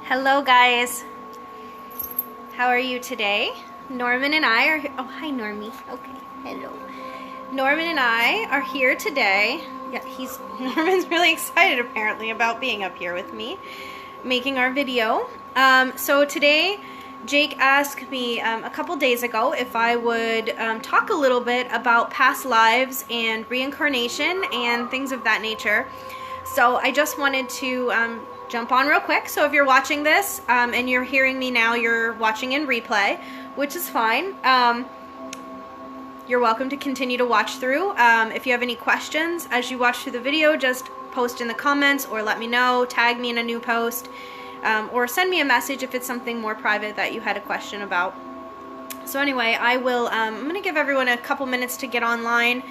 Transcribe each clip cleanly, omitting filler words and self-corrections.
Hello guys, how are you today? Norman and I are, oh hi Normie, okay, hello. Norman and I are here today. Yeah, Norman's really excited apparently about being up here with me, making our video. So today, Jake asked me a couple days ago if I would talk a little bit about past lives and reincarnation and things of that nature. So I just wanted to jump on real quick. So if you're watching this and you're hearing me now, you're watching in replay, which is fine. You're welcome to continue to watch through. If you have any questions as you watch through the video, just post in the comments or let me know, tag me in a new post, or send me a message if it's something more private that you had a question about. So anyway, I will, I'm going to give everyone a couple minutes to get online.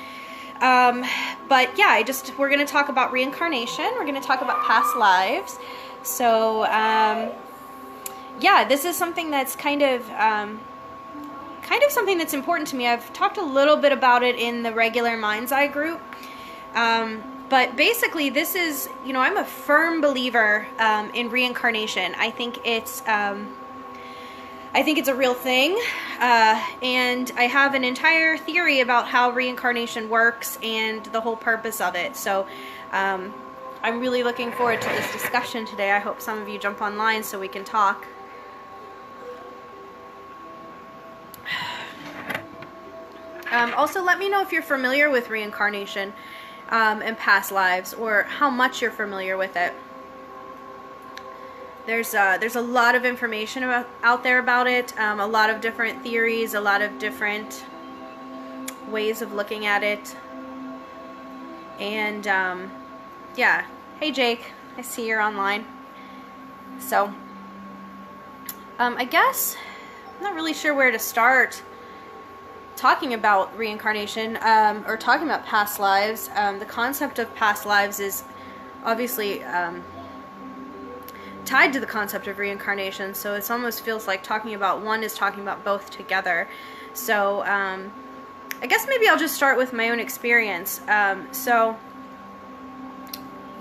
But yeah, we're going to talk about reincarnation. We're going to talk about past lives. So, yeah, this is something that's kind of something that's important to me. I've talked a little bit about it in the regular Mind's Eye group. But basically this is, you know, I'm a firm believer, in reincarnation. I think it's a real thing, and I have an entire theory about how reincarnation works and the whole purpose of it. So I'm really looking forward to this discussion today. I hope some of you jump online so we can talk. Also, let me know if you're familiar with reincarnation and past lives, or how much you're familiar with it. There's a lot of information out there about it, a lot of different theories, a lot of different ways of looking at it. And yeah, hey Jake, I see you're online. So I guess I'm not really sure where to start talking about reincarnation, or talking about past lives. The concept of past lives is obviously tied to the concept of reincarnation, so it almost feels like talking about one is talking about both together. So I guess maybe I'll just start with my own experience. So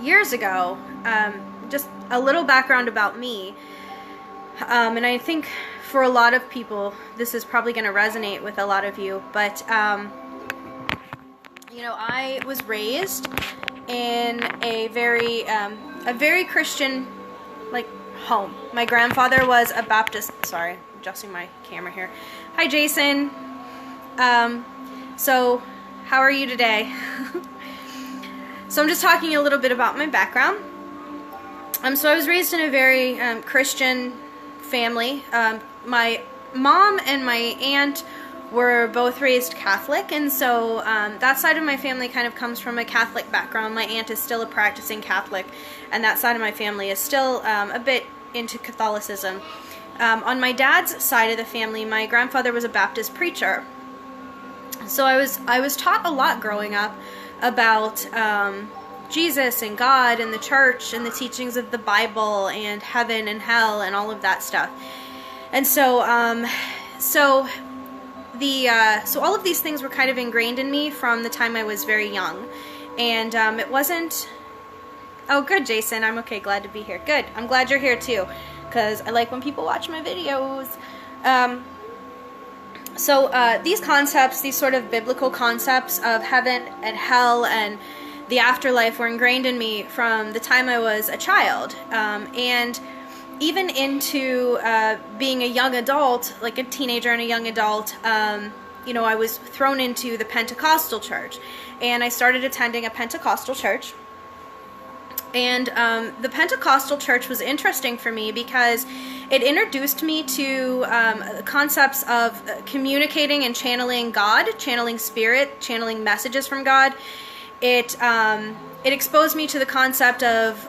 years ago, just a little background about me, and I think for a lot of people this is probably going to resonate with a lot of you, but you know, I was raised in a very Christian home. My grandfather was a Baptist. Sorry, I'm adjusting my camera here. Hi Jason. So how are you today? So I'm just talking a little bit about my background. So I was raised in a very Christian family. My mom and my aunt were both raised Catholic, and so that side of my family kind of comes from a Catholic background. My aunt is still a practicing Catholic, and that side of my family is still a bit into Catholicism. On my dad's side of the family, my grandfather was a Baptist preacher. So I was taught a lot growing up about Jesus and God and the church and the teachings of the Bible and heaven and hell and all of that stuff. And so so all of these things were kind of ingrained in me from the time I was very young. And it wasn't... Oh, good, Jason. I'm okay. Glad to be here. Good. I'm glad you're here, too, because I like when people watch my videos. So these concepts, these sort of biblical concepts of heaven and hell and the afterlife were ingrained in me from the time I was a child. And even into being a young adult, like a teenager and a young adult, you know, I was thrown into the Pentecostal church. And I started attending a Pentecostal church. And the Pentecostal church was interesting for me because it introduced me to concepts of communicating and channeling God, channeling spirit, channeling messages from God. It exposed me to the concept of,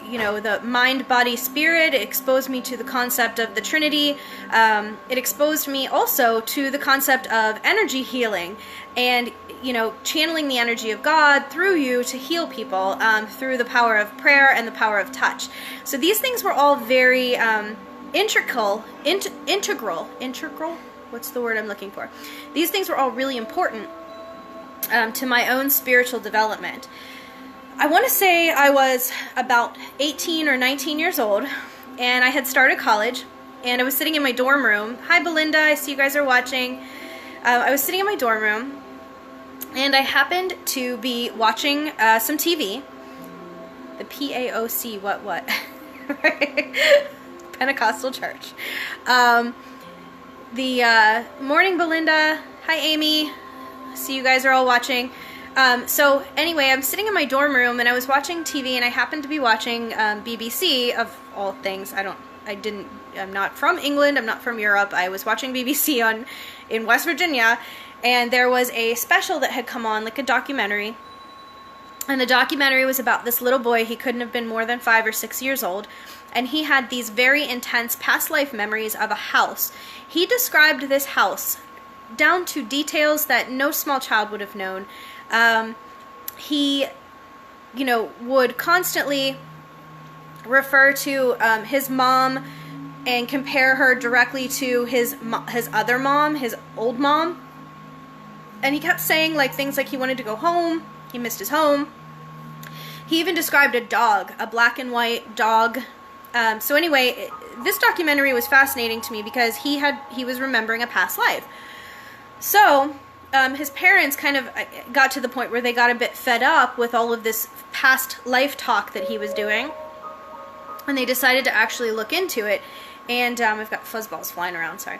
you know, the mind, body, spirit. It exposed me to the concept of the Trinity. It exposed me also to the concept of energy healing and, you know, channeling the energy of God through you to heal people through the power of prayer and the power of touch. So these things were all very integral. What's the word I'm looking for? These things were all really important to my own spiritual development. I want to say I was about 18 or 19 years old, and I had started college, and I was sitting in my dorm room. Hi, Belinda. I see you guys are watching. I was sitting in my dorm room, and I happened to be watching some TV. The PAOC, what? Pentecostal Church. The morning, Belinda. Hi, Amy. See you guys are all watching. So anyway, I'm sitting in my dorm room and I was watching TV, and I happened to be watching BBC of all things. I'm not from England. I'm not from Europe. I was watching BBC in West Virginia, and there was a special that had come on, like a documentary. And the documentary was about this little boy. He couldn't have been more than 5 or 6 years old. And he had these very intense past life memories of a house. He described this house down to details that no small child would have known. He, would constantly refer to his mom and compare her directly to his other mom, his old mom. And he kept saying things like he wanted to go home. He missed his home. He even described a dog, a black and white dog. So anyway, this documentary was fascinating to me because he was remembering a past life. So his parents kind of got to the point where they got a bit fed up with all of this past life talk that he was doing, and they decided to actually look into it. And I've got fuzzballs flying around, sorry.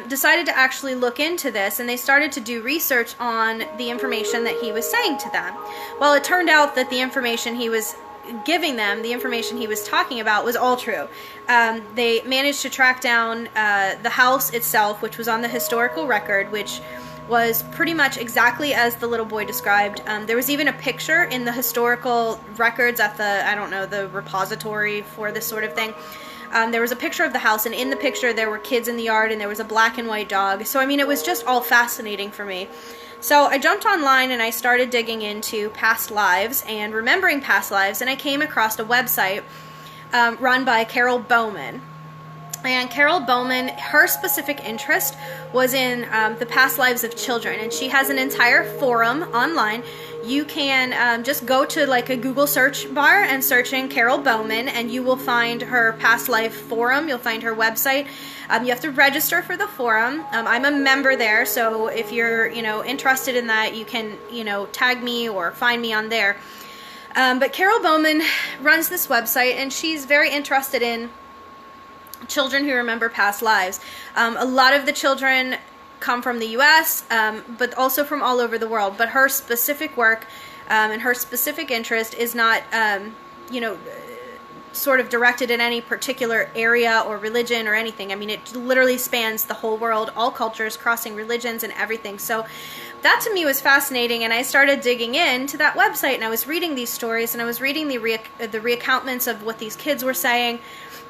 Decided to actually look into this, and they started to do research on the information that he was saying to them. Well, it turned out that the information he was giving them, the information he was talking about, was all true. They managed to track down the house itself, which was on the historical record, which was pretty much exactly as the little boy described. There was even a picture in the historical records at the repository for this sort of thing. There was a picture of the house, and in the picture there were kids in the yard, and there was a black and white dog. So, it was just all fascinating for me. So I jumped online and I started digging into past lives and remembering past lives, and I came across a website run by Carol Bowman. And Carol Bowman, her specific interest was in the past lives of children, and she has an entire forum online. You can just go to a Google search bar and search in Carol Bowman, and you will find her past life forum. You'll find her website. You have to register for the forum. I'm a member there, so if you're interested in that, you can tag me or find me on there. But Carol Bowman runs this website, and she's very interested in children who remember past lives. A lot of the children come from the U.S., but also from all over the world. But her specific work and her specific interest is not, sort of directed in any particular area or religion or anything. It literally spans the whole world, all cultures, crossing religions and everything. So that to me was fascinating, and I started digging into that website, and I was reading these stories, and I was reading the reaccountments of what these kids were saying.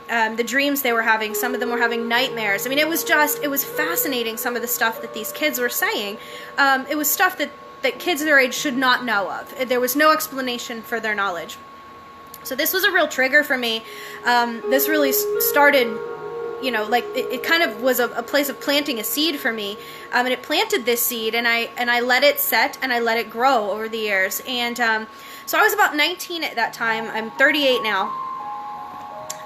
The dreams they were having. Some of them were having nightmares. It was fascinating, some of the stuff that these kids were saying. It was stuff that kids their age should not know of. There was no explanation for their knowledge. So this was a real trigger for me. This really started, it kind of was a place of planting a seed for me. And it planted this seed, and I let it set, and I let it grow over the years. And so I was about 19 at that time. I'm 38 now.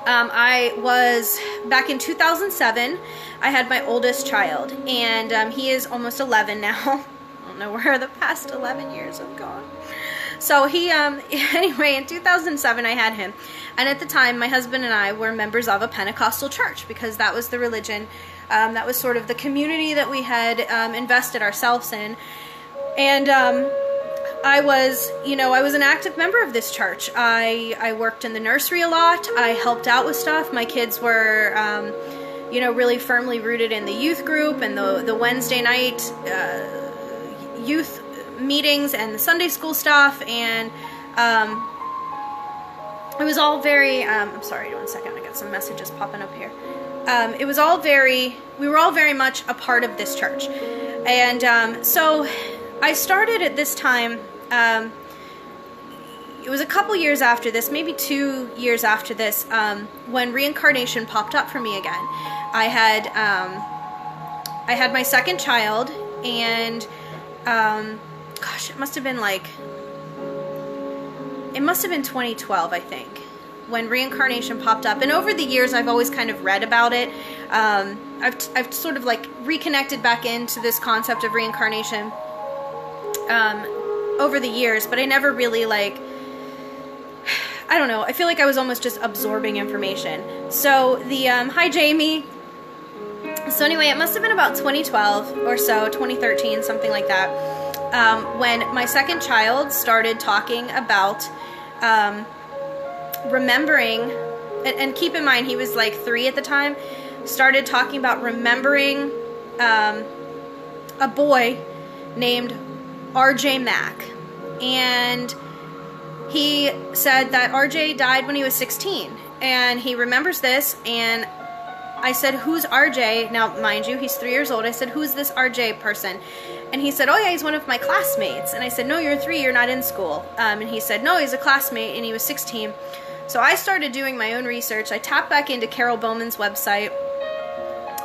I was, back in 2007, I had my oldest child, and he is almost 11 now. I don't know where the past 11 years have gone. So anyway, in 2007 I had him, and at the time my husband and I were members of a Pentecostal church, because that was the religion, that was sort of the community that we had invested ourselves in. And I was an active member of this church. I worked in the nursery a lot. I helped out with stuff. My kids were, really firmly rooted in the youth group and the Wednesday night youth meetings and the Sunday school stuff. And it was all very, I'm sorry, 1 second. I got some messages popping up here. We were all very much a part of this church. And so I started at this time. It was a couple years after this, maybe 2 years after this, when Reincarnation popped up for me again. I had my second child, and gosh, it must have been 2012, I think. when reincarnation popped up. And over the years, I've always kind of read about it. I've sort of like reconnected back into this concept of reincarnation over the years, but I never really like, I don't know, I feel like I was almost just absorbing information. So the, hi Jamie. So anyway, it must have been about 2012 or so, 2013, something like that, when my second child started talking about remembering, and keep in mind he was like 3 at the time, started talking about remembering a boy named RJ Mack. And he said that RJ died when he was 16, and he remembers this. And I said, who's RJ? Now, mind you, he's 3 years old. I said, who's this RJ person? And he said, oh yeah, he's one of my classmates. And I said, no, you're 3, you're not in school. And he said, no, he's a classmate, and he was 16. So I started doing my own research. I tapped back into Carol Bowman's website,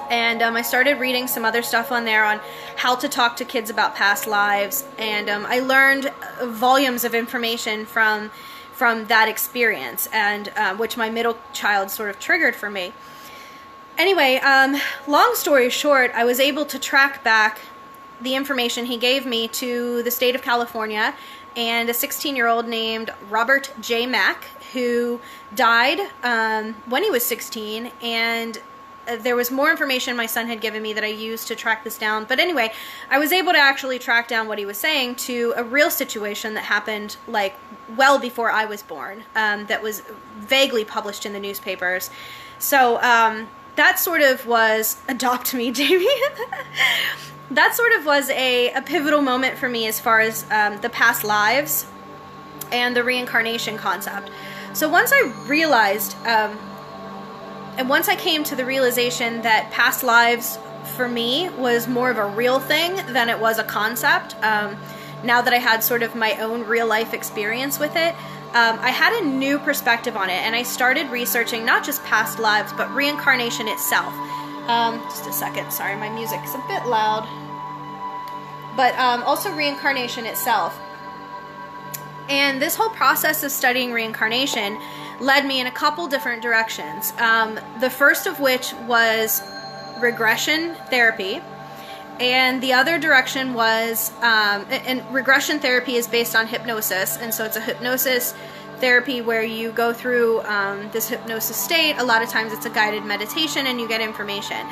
and I started reading some other stuff on there on how to talk to kids about past lives. And I learned volumes of information from that experience, and which my middle child sort of triggered for me. Anyway, long story short, I was able to track back the information he gave me to the state of California and a 16-year-old named Robert J. Mack, who died when he was 16, and there was more information my son had given me that I used to track this down. But anyway, I was able to actually track down what he was saying to a real situation that happened like well before I was born, that was vaguely published in the newspapers. So that sort of was, adopt me, Jamie. That sort of was a pivotal moment for me as far as the past lives and the reincarnation concept. So once I realized, and once I came to the realization that past lives for me was more of a real thing than it was a concept, now that I had sort of my own real life experience with it, I had a new perspective on it, and I started researching not just past lives, but reincarnation itself. Just a second, sorry, my music is a bit loud. But also reincarnation itself. And this whole process of studying reincarnation led me in a couple different directions. The first of which was regression therapy. And the other direction was, and regression therapy is based on hypnosis. And so it's a hypnosis therapy where you go through this hypnosis state. A lot of times it's a guided meditation and you get information.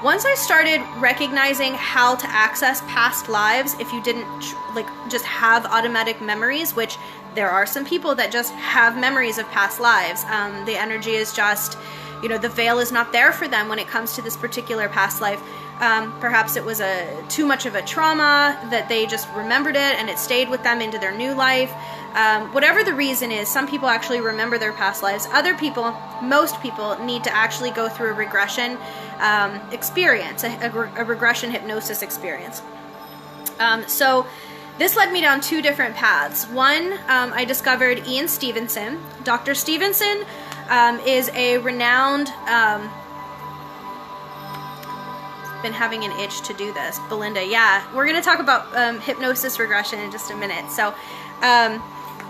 Once I started recognizing how to access past lives, if you didn't like just have automatic memories, which there are some people that just have memories of past lives. The energy is just, you know, the veil is not there for them when it comes to this particular past life. Perhaps it was too much of a trauma that they just remembered it and it stayed with them into their new life. Whatever the reason is, some people actually remember their past lives. Other people, most people, need to actually go through a regression experience, a regression hypnosis experience. So this led me down 2 different paths. One, I discovered Ian Stevenson. Dr. Stevenson is a renowned... been having an itch to do this. Belinda, yeah. We're going to talk about hypnosis regression in just a minute. So,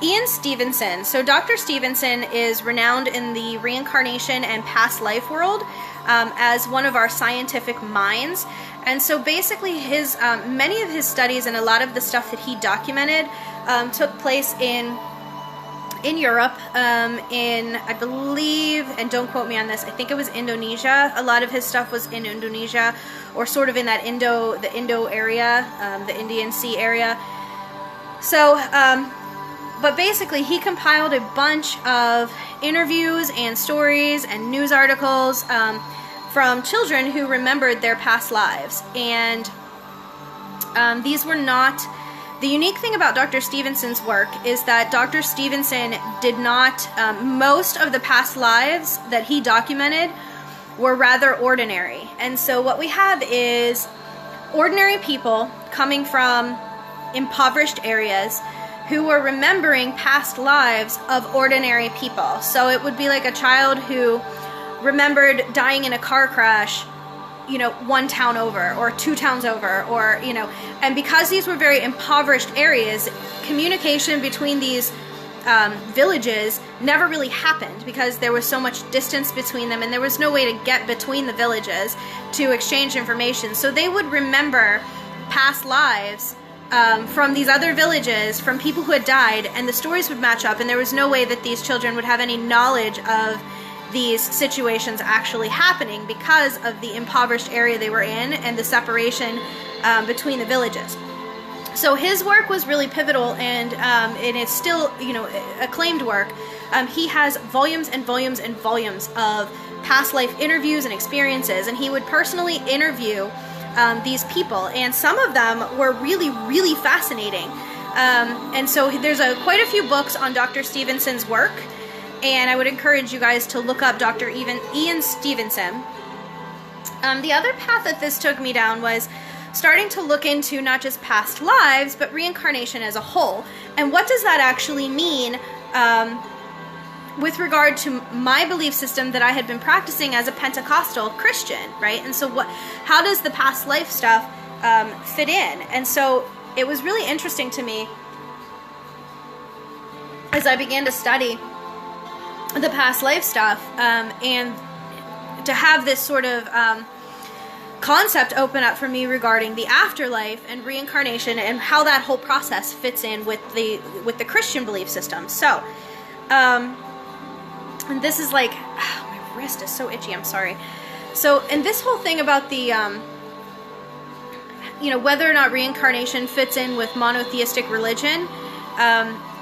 Ian Stevenson. So, Dr. Stevenson is renowned in the reincarnation and past life world as one of our scientific minds. And so, basically, his many of his studies and a lot of the stuff that he documented took place in Europe, in, I believe, and don't quote me on this, I think it was Indonesia. A lot of his stuff was in Indonesia, or sort of in that the Indo area, the Indian Sea area. So, but basically he compiled a bunch of interviews and stories and news articles from children who remembered their past lives. And these were not... The unique thing about Dr. Stevenson's work is that Dr. Stevenson did not, most of the past lives that he documented were rather ordinary. And so what we have is ordinary people coming from impoverished areas who were remembering past lives of ordinary people. So it would be like a child who remembered dying in a car crash, you know, 1 town over or 2 towns over, or, you know, and because these were very impoverished areas, communication between these villages never really happened because there was so much distance between them and there was no way to get between the villages to exchange information. So they would remember past lives from these other villages, from people who had died, and the stories would match up, and there was no way that these children would have any knowledge of these situations actually happening because of the impoverished area they were in and the separation between the villages. So his work was really pivotal, and it's still, acclaimed work. He has volumes and volumes and volumes of past life interviews and experiences, and he would personally interview these people, and some of them were really, really fascinating. And so there's quite a few books on Dr. Stevenson's work, and I would encourage you guys to look up Dr. Ian Stevenson. The other path that this took me down was starting to look into not just past lives, but reincarnation as a whole. And what does that actually mean with regard to my belief system that I had been practicing as a Pentecostal Christian, right? And so how does the past life stuff fit in? And so it was really interesting to me as I began to study the past life stuff, and to have this sort of concept open up for me regarding the afterlife and reincarnation and how that whole process fits in with the Christian belief system. So, and this is like, my wrist is so itchy, I'm sorry. So, and this whole thing about the, whether or not reincarnation fits in with monotheistic religion,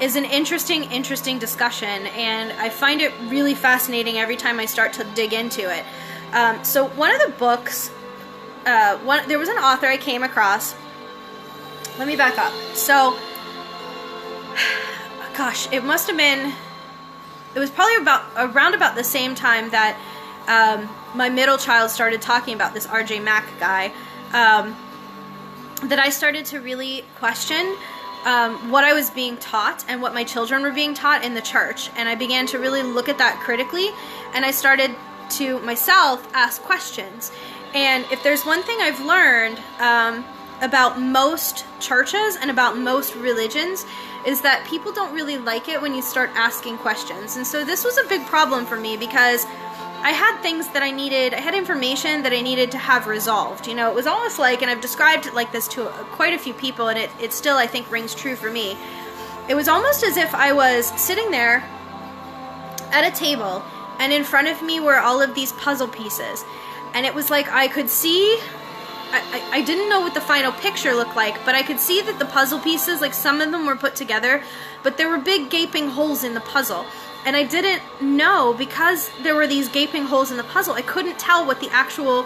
is an interesting discussion, and I find it really fascinating every time I start to dig into it. So one of the books, there was an author I came across. Let me back up. So, gosh, it must have been, it was probably around about the same time that my middle child started talking about this R.J. Mack guy, that I started to really question what I was being taught and what my children were being taught in the church. And I began to really look at that critically, and I started to myself ask questions. And if there's one thing I've learned about most churches and about most religions, is that people don't really like it when you start asking questions. And so this was a big problem for me, because I had things that I had information that I needed to have resolved. It was almost like, and I've described it like this to quite a few people, and it still, I think, rings true for me. It was almost as if I was sitting there at a table, and in front of me were all of these puzzle pieces. And it was like I could see, I didn't know what the final picture looked like, but I could see that the puzzle pieces, like some of them were put together, but there were big gaping holes in the puzzle. And I didn't know, because there were these gaping holes in the puzzle, I couldn't tell what the actual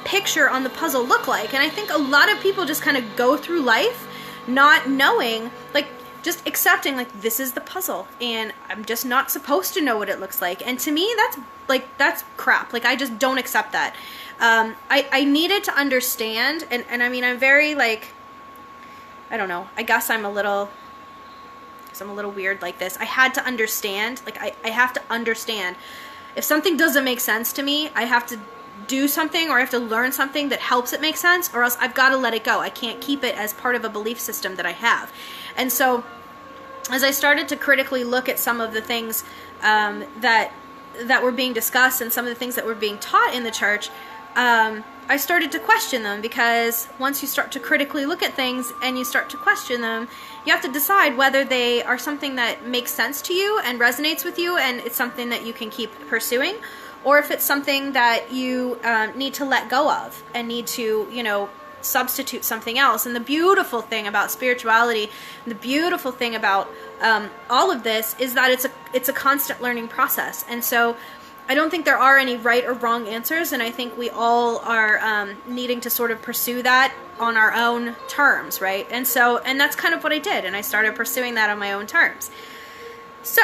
picture on the puzzle looked like. And I think a lot of people just kind of go through life not knowing, like, just accepting, like, this is the puzzle, and I'm just not supposed to know what it looks like. And to me, that's crap. Like, I just don't accept that. I needed to understand, and I mean, I'm very, like, I don't know, I guess I'm a little weird like this. I had to understand, like, I have to understand. If something doesn't make sense to me, I have to do something, or I have to learn something that helps it make sense, or else I've got to let it go. I can't keep it as part of a belief system that I have. And so, as I started to critically look at some of the things that were being discussed and some of the things that were being taught in the church, I started to question them, because once you start to critically look at things and you start to question them, you have to decide whether they are something that makes sense to you and resonates with you, and it's something that you can keep pursuing, or if it's something that you need to let go of and need to, substitute something else. And the beautiful thing about spirituality, the beautiful thing about all of this, is that it's a constant learning process. And so I don't think there are any right or wrong answers, and I think we all are needing to sort of pursue that on our own terms, right? And that's kind of what I did, and I started pursuing that on my own terms. So,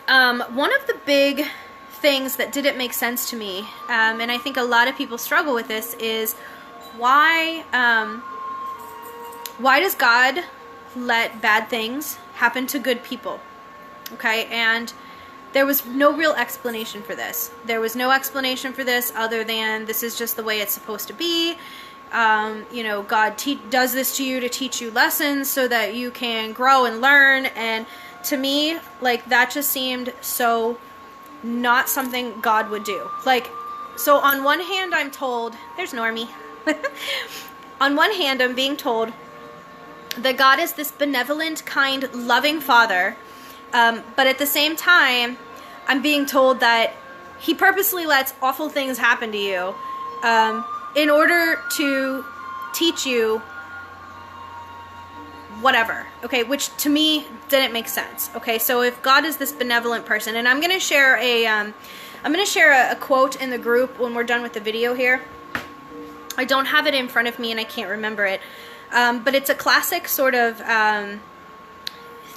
one of the big things that didn't make sense to me, and I think a lot of people struggle with this, is why does God let bad things happen to good people? Okay, and there was no real explanation for this. There was no explanation for this other than this is just the way it's supposed to be. God does this to you to teach you lessons so that you can grow and learn, and to me, like, that just seemed so not something God would do. Like, so on one hand, I'm told, there's Normie. On one hand, I'm being told that God is this benevolent, kind, loving Father. But at the same time, I'm being told that he purposely lets awful things happen to you in order to teach you whatever, okay, which to me didn't make sense. Okay, so if God is this benevolent person, and I'm going to share a quote in the group when we're done with the video here. I don't have it in front of me and I can't remember it, but it's a classic sort of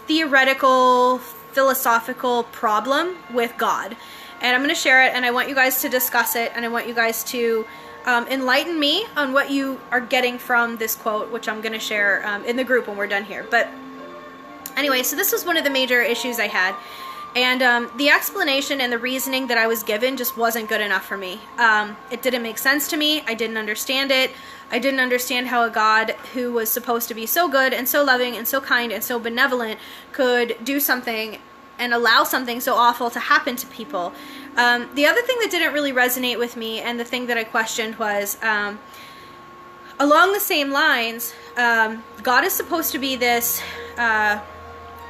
theoretical, philosophical problem with God, and I'm going to share it, and I want you guys to discuss it, and I want you guys to enlighten me on what you are getting from this quote, which I'm going to share in the group when we're done here. But anyway, so this was one of the major issues I had, and the explanation and the reasoning that I was given just wasn't good enough for me. It didn't make sense to me. I didn't understand it. I didn't understand how a God who was supposed to be so good and so loving and so kind and so benevolent could do something and allow something so awful to happen to people. The other thing that didn't really resonate with me, and the thing that I questioned, was along the same lines, God is supposed to be this,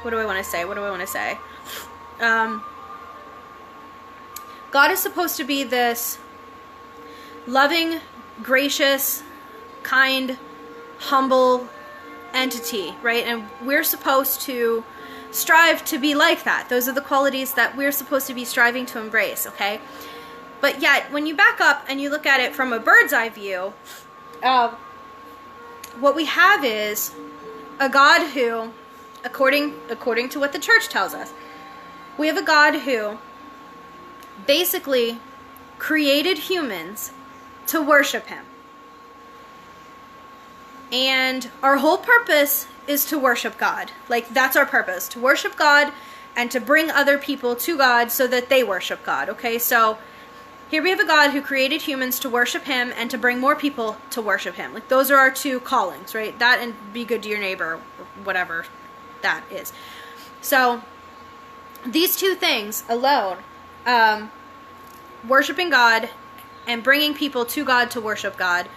what do I want to say? God is supposed to be this loving, gracious, kind, humble entity, right? And we're supposed to strive to be like that. Those are the qualities that we're supposed to be striving to embrace, okay? But yet, when you back up and you look at it from a bird's eye view, what we have is a God who, according to what the church tells us, we have a God who basically created humans to worship him. And our whole purpose is to worship God. Like, that's our purpose, to worship God and to bring other people to God so that they worship God, okay? So here we have a God who created humans to worship him and to bring more people to worship him. Like, those are our two callings, right? That and be good to your neighbor, or whatever that is. So these two things alone, worshiping God and bringing people to God to worship God,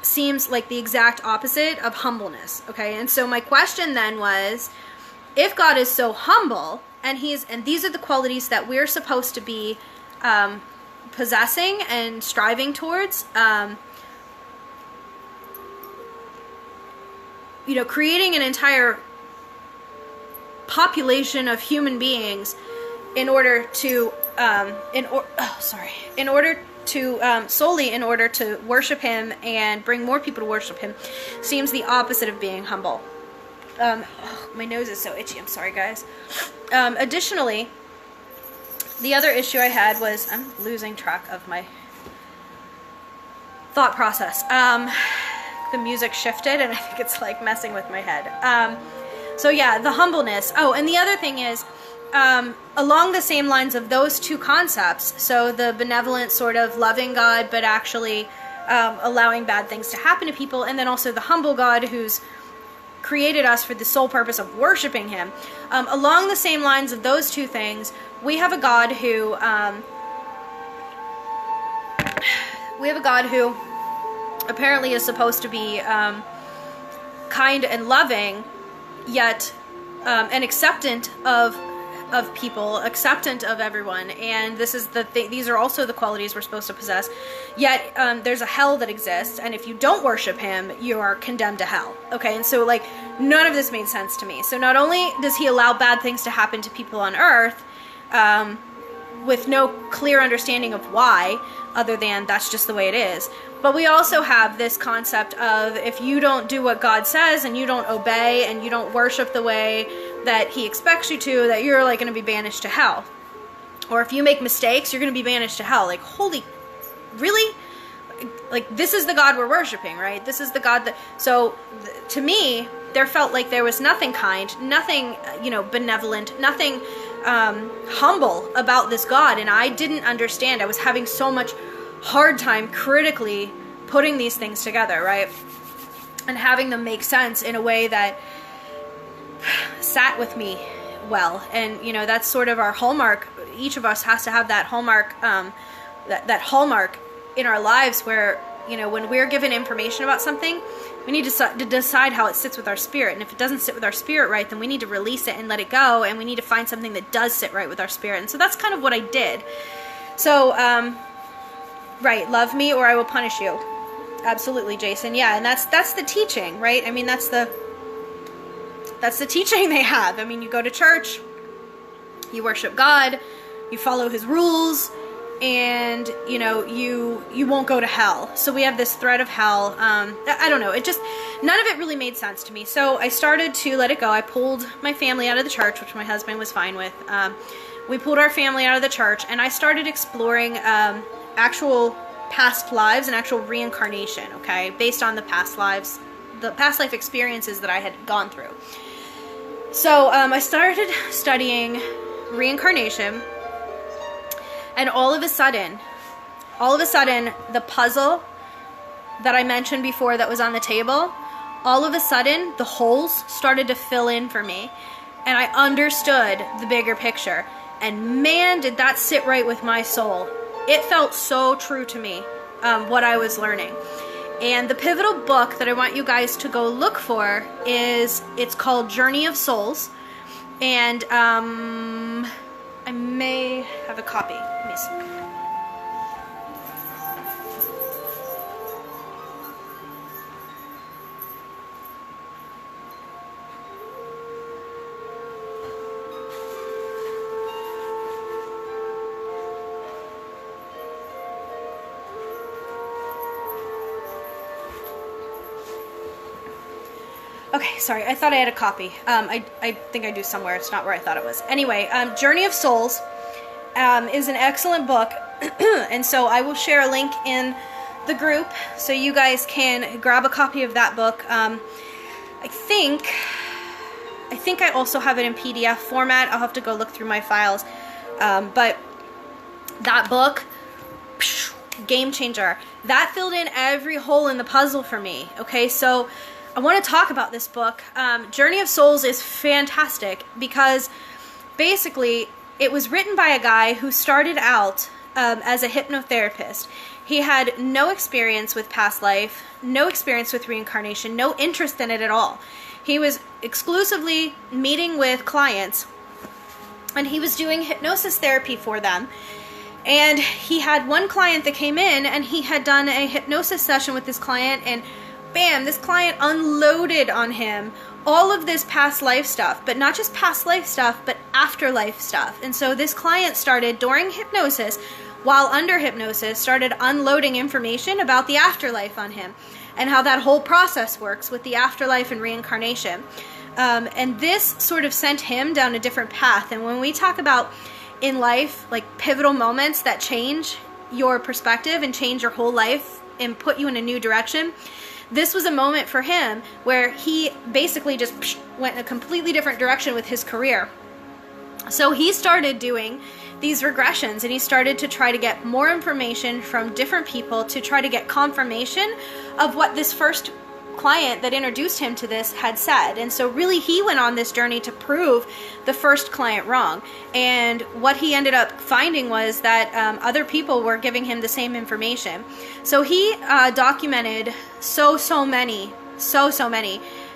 seems like the exact opposite of humbleness, okay? And so my question then was, if God is so humble, and these are the qualities that we're supposed to be possessing and striving towards, creating an entire population of human beings in order to solely in order to worship him and bring more people to worship him, seems the opposite of being humble. My nose is so itchy. I'm sorry, guys. Additionally, the other issue I had was, I'm losing track of my thought process. The music shifted, and I think it's like messing with my head. So yeah, the humbleness. Oh, and the other thing is, along the same lines of those two concepts, so the benevolent sort of loving God, but actually allowing bad things to happen to people, and then also the humble God who's created us for the sole purpose of worshiping him. Along the same lines of those two things, we have a God who apparently is supposed to be kind and loving, yet and acceptant of people, acceptant of everyone, and these are also the qualities we're supposed to possess. Yet there's a hell that exists, and if you don't worship him, you are condemned to hell. Okay, and so like none of this made sense to me. So not only does he allow bad things to happen to people on earth, with no clear understanding of why, other than that's just the way it is, but we also have this concept of, if you don't do what God says and you don't obey and you don't worship the way that he expects you to, that you're like going to be banished to hell. Or if you make mistakes, you're going to be banished to hell. Like, holy, really? Like, this is the God we're worshiping, right? This is the God that, so to me, there felt like there was nothing kind, nothing, benevolent, nothing humble about this God, and I didn't understand. I was having so much hard time critically putting these things together, right? And having them make sense in a way that sat with me well. And, you know, that's sort of our hallmark. Each of us has to have that hallmark, that hallmark in our lives where, you know, when we're given information about something, we need to decide how it sits with our spirit. And if it doesn't sit with our spirit right, then we need to release it and let it go. And we need to find something that does sit right with our spirit. And so that's kind of what I did. So, right, love me or I will punish you. Absolutely, Jason. Yeah, and that's the teaching, right? I mean, that's the teaching they have. I mean, you go to church, you worship God, you follow his rules, and, you know, you won't go to hell. So we have this threat of hell. I don't know. It just, none of it really made sense to me. So I started to let it go. I pulled my family out of the church, which my husband was fine with. We pulled our family out of the church, and I started exploring actual past lives and actual reincarnation, okay, based on the past lives, the past life experiences that I had gone through. So I started studying reincarnation, and all of a sudden, the puzzle that I mentioned before that was on the table, all of a sudden, the holes started to fill in for me, and I understood the bigger picture. And man, did that sit right with my soul. It felt so true to me, what I was learning. And the pivotal book that I want you guys to go look for it's called Journey of Souls. And I may have a copy. Let me see. Okay, sorry, I thought I had a copy. I think I do somewhere. It's not where I thought it was. Anyway, Journey of Souls is an excellent book, and so I will share a link in the group so you guys can grab a copy of that book. I think I also have it in PDF format. I'll have to go look through my files. But that book, game changer. That filled in every hole in the puzzle for me. Okay, so I want to talk about this book. Journey of Souls is fantastic because basically it was written by a guy who started out as a hypnotherapist. He had no experience with past life, no experience with reincarnation, no interest in it at all. He was exclusively meeting with clients, and he was doing hypnosis therapy for them. And he had one client that came in, and he had done a hypnosis session with this client, and bam, this client unloaded on him all of this past life stuff, but not just past life stuff, but afterlife stuff. And so this client started, during hypnosis, while under hypnosis, started unloading information about the afterlife on him and how that whole process works with the afterlife and reincarnation. And this sort of sent him down a different path. And when we talk about in life, like pivotal moments that change your perspective and change your whole life and put you in a new direction, this was a moment for him where he basically just went in a completely different direction with his career. So he started doing these regressions, and he started to try to get more information from different people to try to get confirmation of what this first client that introduced him to this had said. And so really he went on this journey to prove the first client wrong. And what he ended up finding was that other people were giving him the same information. So he documented so many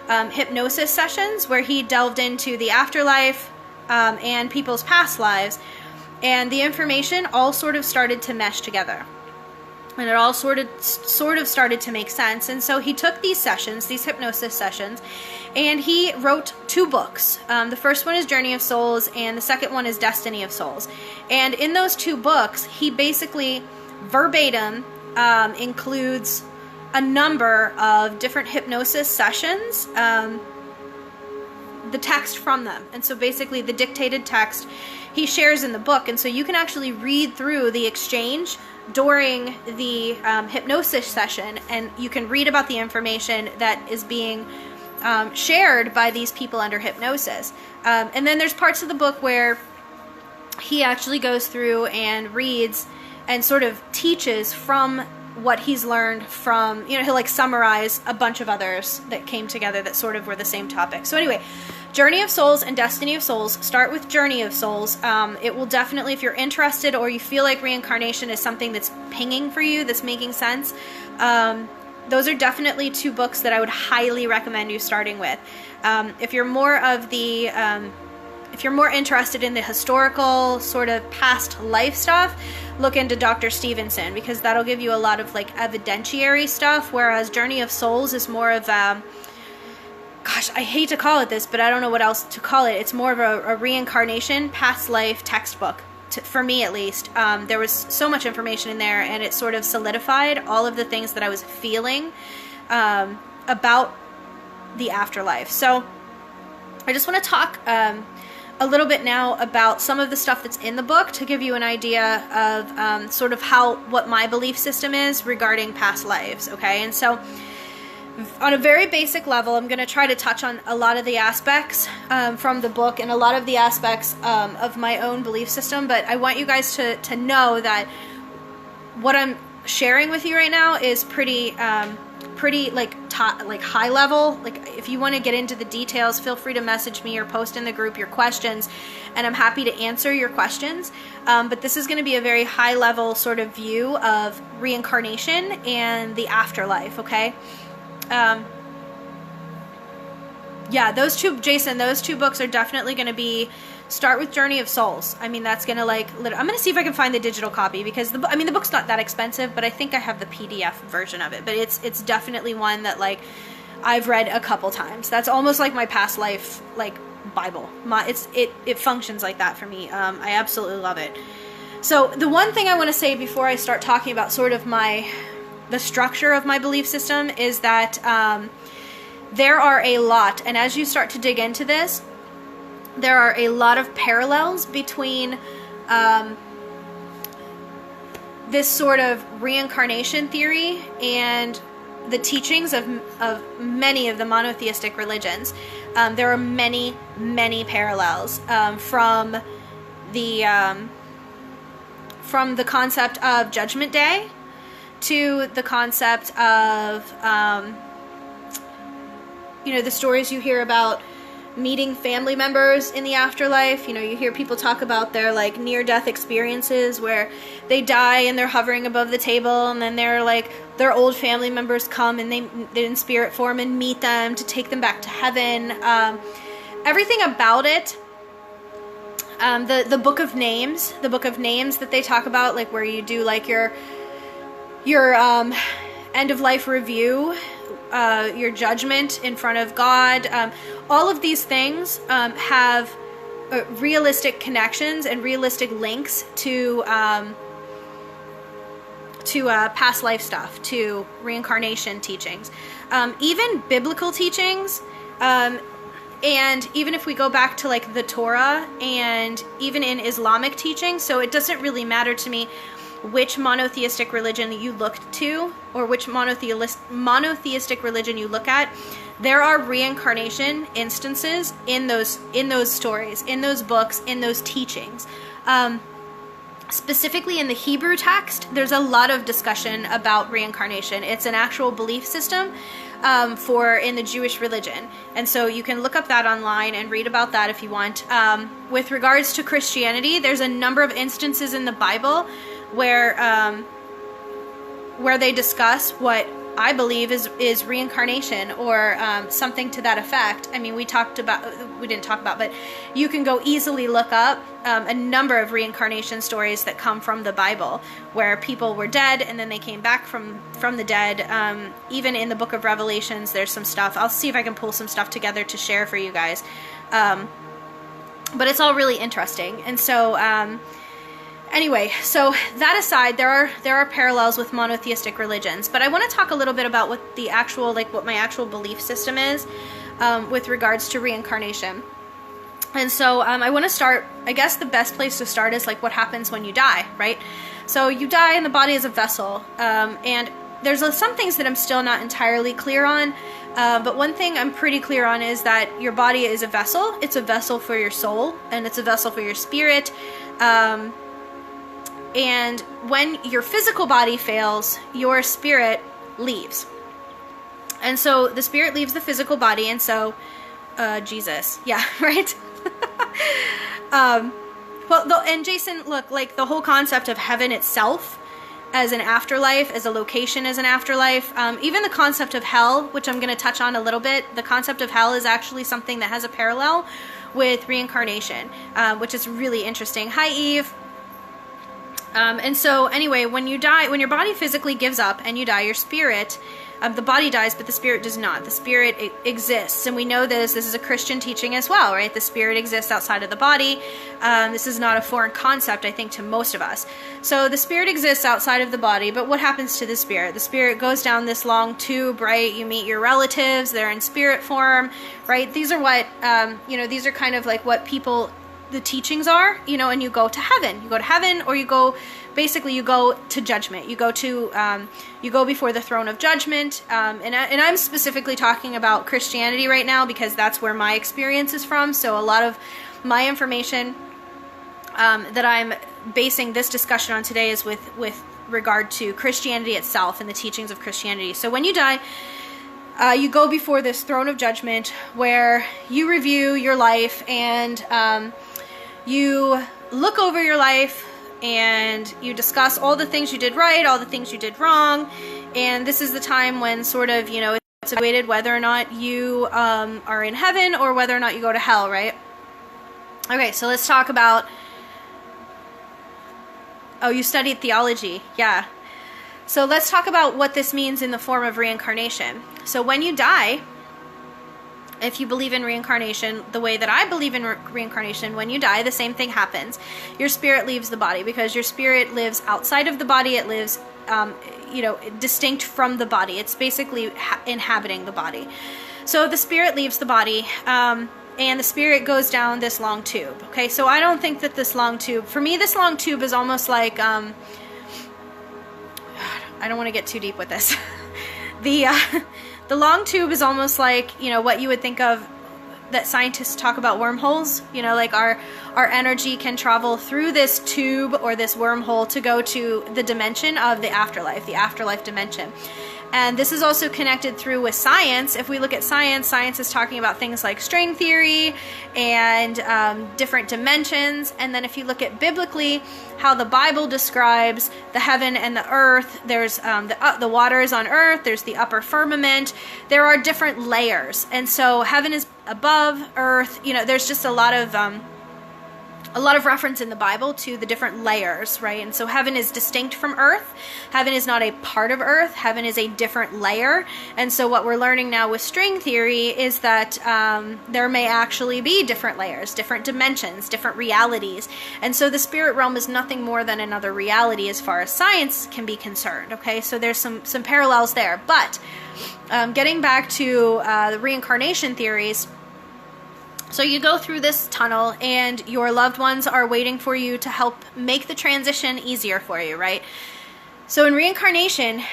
hypnosis sessions where he delved into the afterlife and people's past lives, and the information all sort of started to mesh together. And it all sort of started to make sense. And so he took these sessions, these hypnosis sessions, and he wrote 2 books. The first one is Journey of Souls, and the second one is Destiny of Souls. And in those 2 books, he basically verbatim includes a number of different hypnosis sessions, the text from them. And so basically the dictated text he shares in the book. And so you can actually read through the exchange during the hypnosis session, and you can read about the information that is being shared by these people under hypnosis. And then there's parts of the book where he actually goes through and reads and sort of teaches from what he's learned from, he'll like summarize a bunch of others that came together that sort of were the same topic. So anyway, Journey of Souls and Destiny of Souls. Start with Journey of Souls. It will definitely, if you're interested or you feel like reincarnation is something that's pinging for you, that's making sense, those are definitely two books that I would highly recommend you starting with. If you're more of the, if you're more interested in the historical sort of past life stuff, look into Dr. Stevenson, because that'll give you a lot of like evidentiary stuff, whereas Journey of Souls is more of gosh, I hate to call it this, but I don't know what else to call it. It's more of a reincarnation, past life textbook, for me at least. There was so much information in there, and it sort of solidified all of the things that I was feeling about the afterlife. So I just want to talk a little bit now about some of the stuff that's in the book to give you an idea of sort of what my belief system is regarding past lives, okay? And so on a very basic level, I'm going to try to touch on a lot of the aspects from the book and a lot of the aspects of my own belief system, but I want you guys to know that what I'm sharing with you right now is pretty like high level. Like, if you want to get into the details, feel free to message me or post in the group your questions, and I'm happy to answer your questions. But this is going to be a very high level sort of view of reincarnation and the afterlife, okay? Yeah, those two books are definitely going to be, start with Journey of Souls. I mean, that's going to like, I'm going to see if I can find the digital copy, because the book's not that expensive, but I think I have the PDF version of it, but it's definitely one that like I've read a couple times. That's almost like my past life, like Bible. It functions like that for me. I absolutely love it. So the one thing I want to say before I start talking about sort of the structure of my belief system is that there are a lot, and as you start to dig into this, there are a lot of parallels between this sort of reincarnation theory and the teachings of many of the monotheistic religions. There are many, many parallels from the concept of Judgment Day to the concept of, the stories you hear about meeting family members in the afterlife. You hear people talk about their like near-death experiences where they die and they're hovering above the table, and then their old family members come and they in spirit form and meet them to take them back to heaven. Everything about it. The book of names that they talk about, like where you do like your end of life review, your judgment in front of God. All of these things have realistic connections and realistic links to past life stuff, to reincarnation teachings, even biblical teachings. And even if we go back to like the Torah and even in Islamic teaching, so it doesn't really matter to me which monotheistic religion you look to or which monotheistic religion you look at, there are reincarnation instances in those stories, in those books, in those teachings. Specifically in the Hebrew text, there's a lot of discussion about reincarnation. It's an actual belief system in the Jewish religion. And so you can look up that online and read about that if you want. With regards to Christianity, there's a number of instances in the Bible where they discuss what I believe is reincarnation or something to that effect. I mean, we didn't talk about, but you can go easily look up a number of reincarnation stories that come from the Bible, where people were dead and then they came back from the dead. Even in the book of Revelations, there's some stuff. I'll see if I can pull some stuff together to share for you guys. But it's all really interesting. And so, anyway, so that aside, there are parallels with monotheistic religions, but I want to talk a little bit about what my actual belief system is with regards to reincarnation. And so I want to start, I guess the best place to start is like what happens when you die, right? So you die and the body is a vessel, and there's some things that I'm still not entirely clear on, but one thing I'm pretty clear on is that your body is a vessel. It's a vessel for your soul, and it's a vessel for your spirit. And when your physical body fails, your spirit leaves. And so the spirit leaves the physical body, and so Jesus. Yeah, right? And Jason, look, like the whole concept of heaven itself as an afterlife, as a location as an afterlife, even the concept of hell, which I'm going to touch on a little bit, the concept of hell is actually something that has a parallel with reincarnation, which is really interesting. Hi, Eve. And so anyway, when you die, when your body physically gives up and you die, your spirit, the body dies, but the spirit does not. The spirit exists. And we know this is a Christian teaching as well, right? The spirit exists outside of the body. This is not a foreign concept, I think, to most of us. So the spirit exists outside of the body, but what happens to the spirit? The spirit goes down this long tube, right? You meet your relatives, they're in spirit form, right? These are what, these are kind of like what people, the teachings are, and you go to heaven. You go to heaven, or you go to judgment. You go before the throne of judgment. And I'm specifically talking about Christianity right now because that's where my experience is from. So a lot of my information that I'm basing this discussion on today is with regard to Christianity itself and the teachings of Christianity. So when you die, you go before this throne of judgment where you review your life and you look over your life and you discuss all the things you did right, all the things you did wrong. And this is the time when sort of, it's evaluated whether or not you are in heaven or whether or not you go to hell, right? Okay, so let's talk about, you studied theology. Yeah. So let's talk about what this means in the form of reincarnation. So when you die, if you believe in reincarnation, the way that I believe in reincarnation, when you die, the same thing happens. Your spirit leaves the body because your spirit lives outside of the body. It lives, distinct from the body. It's basically inhabiting the body. So the spirit leaves the body, and the spirit goes down this long tube. Okay, so I don't think that this long tube, for me, this long tube is almost like, I don't want to get too deep with this. The long tube is almost like, what you would think of that scientists talk about wormholes. Like our energy can travel through this tube or this wormhole to go to the dimension of the afterlife dimension. And this is also connected through with science. If we look at science is talking about things like string theory and different dimensions. And then if you look at biblically, how the Bible describes the heaven and the earth, there's the waters on earth, there's the upper firmament. There are different layers. And so heaven is above earth. There's just a lot of reference in the Bible to the different layers, right? And so heaven is distinct from earth. Heaven is not a part of earth. Heaven is a different layer. And so what we're learning now with string theory is that there may actually be different layers, different dimensions, different realities. And so the spirit realm is nothing more than another reality as far as science can be concerned, okay? So there's some parallels there. But getting back to the reincarnation theories, so you go through this tunnel and your loved ones are waiting for you to help make the transition easier for you, right? So in reincarnation,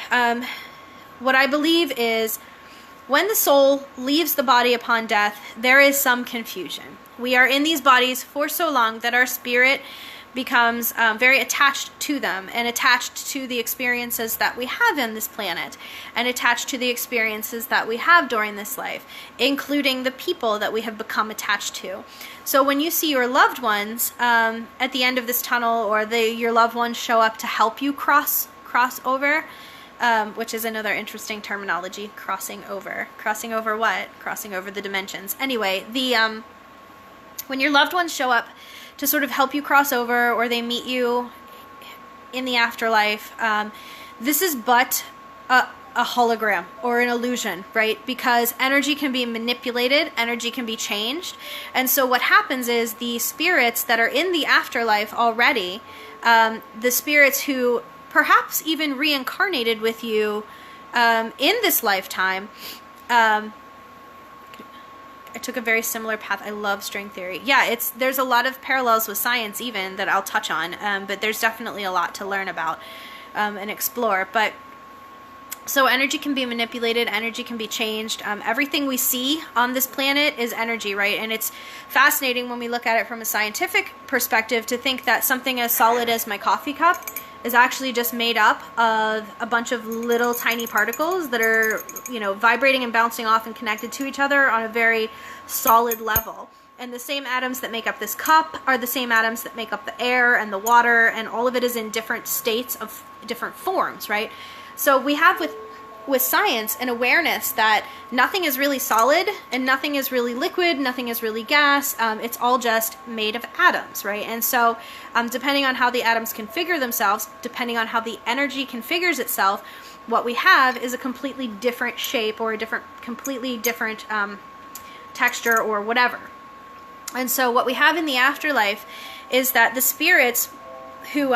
what I believe is when the soul leaves the body upon death, there is some confusion. We are in these bodies for so long that our spirit becomes very attached to them and attached to the experiences that we have in this planet and attached to the experiences that we have during this life, including the people that we have become attached to. So when you see your loved ones at the end of this tunnel, or your loved ones show up to help you cross over, which is another interesting terminology, crossing over. Crossing over what? Crossing over the dimensions. Anyway, when your loved ones show up to sort of help you cross over, or they meet you in the afterlife, this is but a hologram or an illusion, right? Because energy can be manipulated, energy can be changed. And so what happens is the spirits that are in the afterlife already, the spirits who perhaps even reincarnated with you in this lifetime, I took a very similar path. I love string theory. Yeah, there's a lot of parallels with science even that I'll touch on, but there's definitely a lot to learn about and explore. But so energy can be manipulated, energy can be changed. Everything we see on this planet is energy, right? And it's fascinating when we look at it from a scientific perspective to think that something as solid as my coffee cup is actually just made up of a bunch of little tiny particles that are, you know, vibrating and bouncing off and connected to each other on a very solid level. And the same atoms that make up this cup are the same atoms that make up the air and the water, and all of it is in different states of different forms, right? So we have with science an awareness that nothing is really solid and nothing is really liquid, nothing is really gas. It's all just made of atoms, right? And so depending on how the atoms configure themselves, depending on how the energy configures itself, what we have is a completely different shape or a completely different texture or whatever. And so what we have in the afterlife is that the spirits who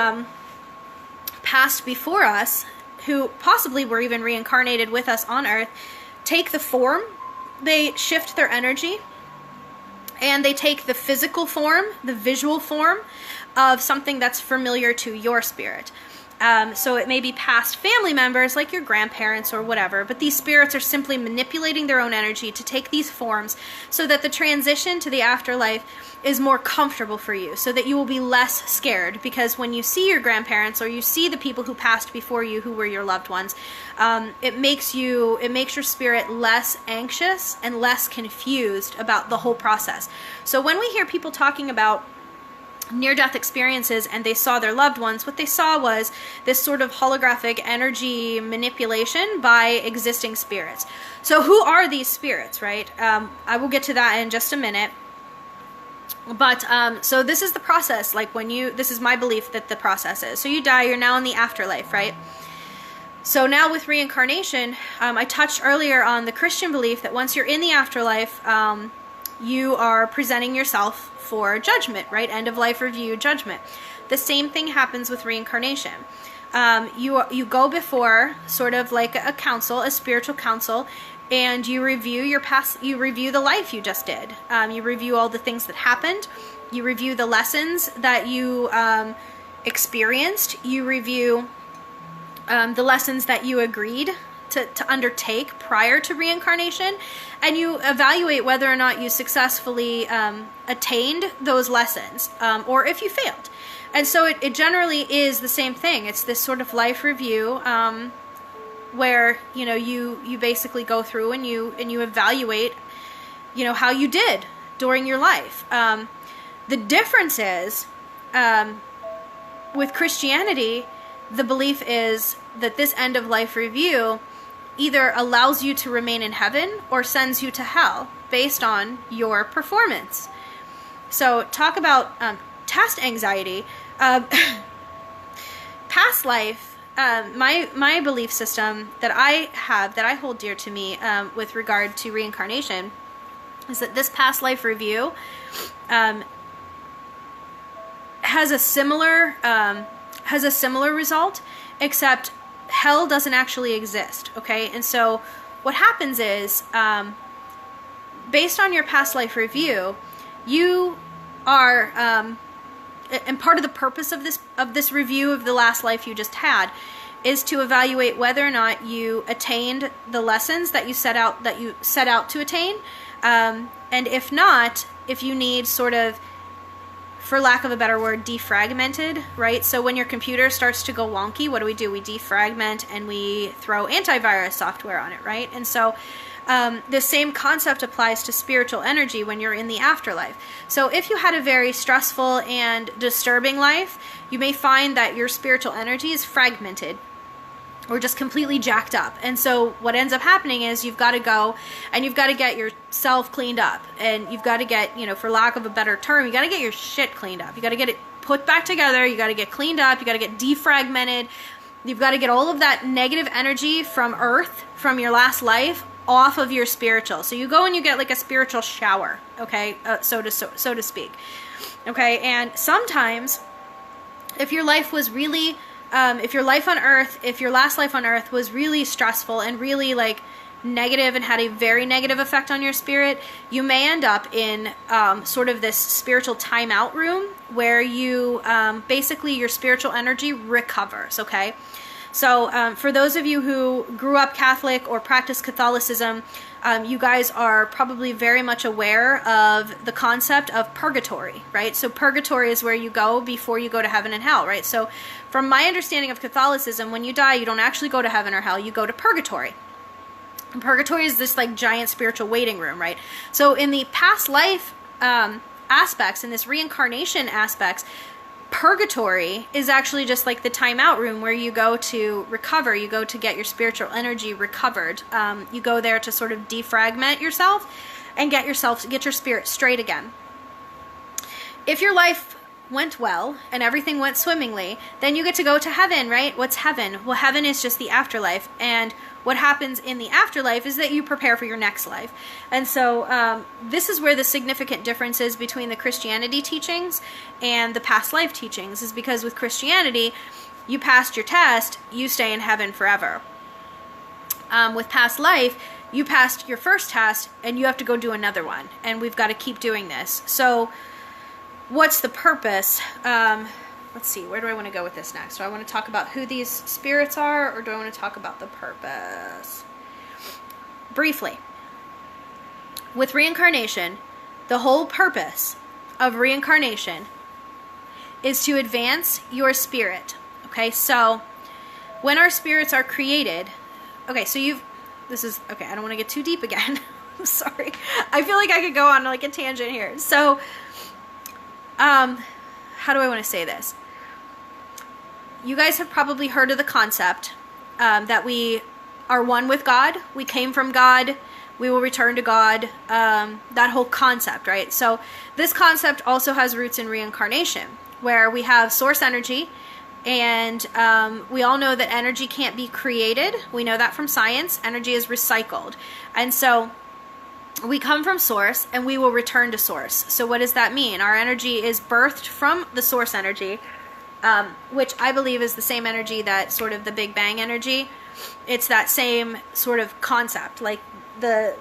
passed before us, who possibly were even reincarnated with us on Earth, take the form, they shift their energy, and they take the physical form, the visual form of something that's familiar to your spirit. So it may be past family members like your grandparents or whatever, but these spirits are simply manipulating their own energy to take these forms so that the transition to the afterlife is more comfortable for you, so that you will be less scared. Because when you see your grandparents or you see the people who passed before you who were your loved ones, it makes your spirit less anxious and less confused about the whole process. So when we hear people talking about near-death experiences and they saw their loved ones, what they saw was this sort of holographic energy manipulation by existing spirits. So who are these spirits, right? I will get to that in just a minute. But so this is the process. Like this is my belief that the process is. So you die, you're now in the afterlife, right? So now with reincarnation, I touched earlier on the Christian belief that once you're in the afterlife, you are presenting yourself for judgment, right? End of life review, judgment. The same thing happens with reincarnation. You go before sort of like a council, a spiritual council, and you review your past, you review the life you just did. You review all the things that happened. You review the lessons that you experienced. You review the lessons that you agreed to undertake prior to reincarnation, and you evaluate whether or not you successfully attained those lessons, or if you failed. And so it generally is the same thing. It's this sort of life review where you basically go through and you evaluate how you did during your life. The difference is with Christianity, the belief is that this end of life review either allows you to remain in heaven or sends you to hell based on your performance. So talk about test anxiety. Past life, my belief system that I have, that I hold dear to me with regard to reincarnation, is that this past life review has a similar result, except hell doesn't actually exist, okay? And so what happens is, based on your past life review, you are, and part of the purpose of this review of the last life you just had is to evaluate whether or not you attained the lessons that you set out to attain, and if not, if you need sort of, for lack of a better word, defragmented, right? So when your computer starts to go wonky, what do? We defragment and we throw antivirus software on it, right? And so the same concept applies to spiritual energy when you're in the afterlife. So if you had a very stressful and disturbing life, you may find that your spiritual energy is fragmented or just completely jacked up. And so what ends up happening is you've got to go and you've got to get yourself cleaned up, and you've got to get, for lack of a better term, you got to get your shit cleaned up. You got to get it put back together. You got to get cleaned up. You got to get defragmented. You've got to get all of that negative energy from Earth, from your last life, off of your spiritual. So you go and you get like a spiritual shower, okay, so to speak. Okay, and sometimes if your life was really if your last life on Earth was really stressful and really like negative and had a very negative effect on your spirit, you may end up in sort of this spiritual timeout room where you basically your spiritual energy recovers, okay? So for those of you who grew up Catholic or practice Catholicism, you guys are probably very much aware of the concept of purgatory, right? So purgatory is where you go before you go to heaven and hell, right? So from my understanding of Catholicism, when you die, you don't actually go to heaven or hell, you go to purgatory. And purgatory is this like giant spiritual waiting room, right? So in the past life aspects, in this reincarnation aspects, purgatory is actually just like the timeout room where you go to recover, you go to get your spiritual energy recovered. You go there to sort of defragment yourself and get your spirit straight again. If your life went well and everything went swimmingly, then you get to go to heaven, right? What's heaven? Well, heaven is just the afterlife, and what happens in the afterlife is that you prepare for your next life. And so this is where the significant difference is between the Christianity teachings and the past life teachings, is because with Christianity, you passed your test, you stay in heaven forever. With past life, you passed your first test and you have to go do another one, and we've got to keep doing this. So what's the purpose? Let's see, where do I want to go with this next? Do I want to talk about who these spirits are, or do I want to talk about the purpose? Briefly, with reincarnation, the whole purpose of reincarnation is to advance your spirit. Okay, so when our spirits are created, okay, so I don't want to get too deep again. I'm sorry. I feel like I could go on like a tangent here. So, how do I want to say this? You guys have probably heard of the concept that we are one with God. We came from God. We will return to God. That whole concept, right? So this concept also has roots in reincarnation, where we have source energy, and we all know that energy can't be created. We know that from science. Energy is recycled. And so we come from source and we will return to source. So what does that mean? Our energy is birthed from the source energy, which I believe is the same energy that sort of the Big Bang energy. It's that same sort of concept. Like the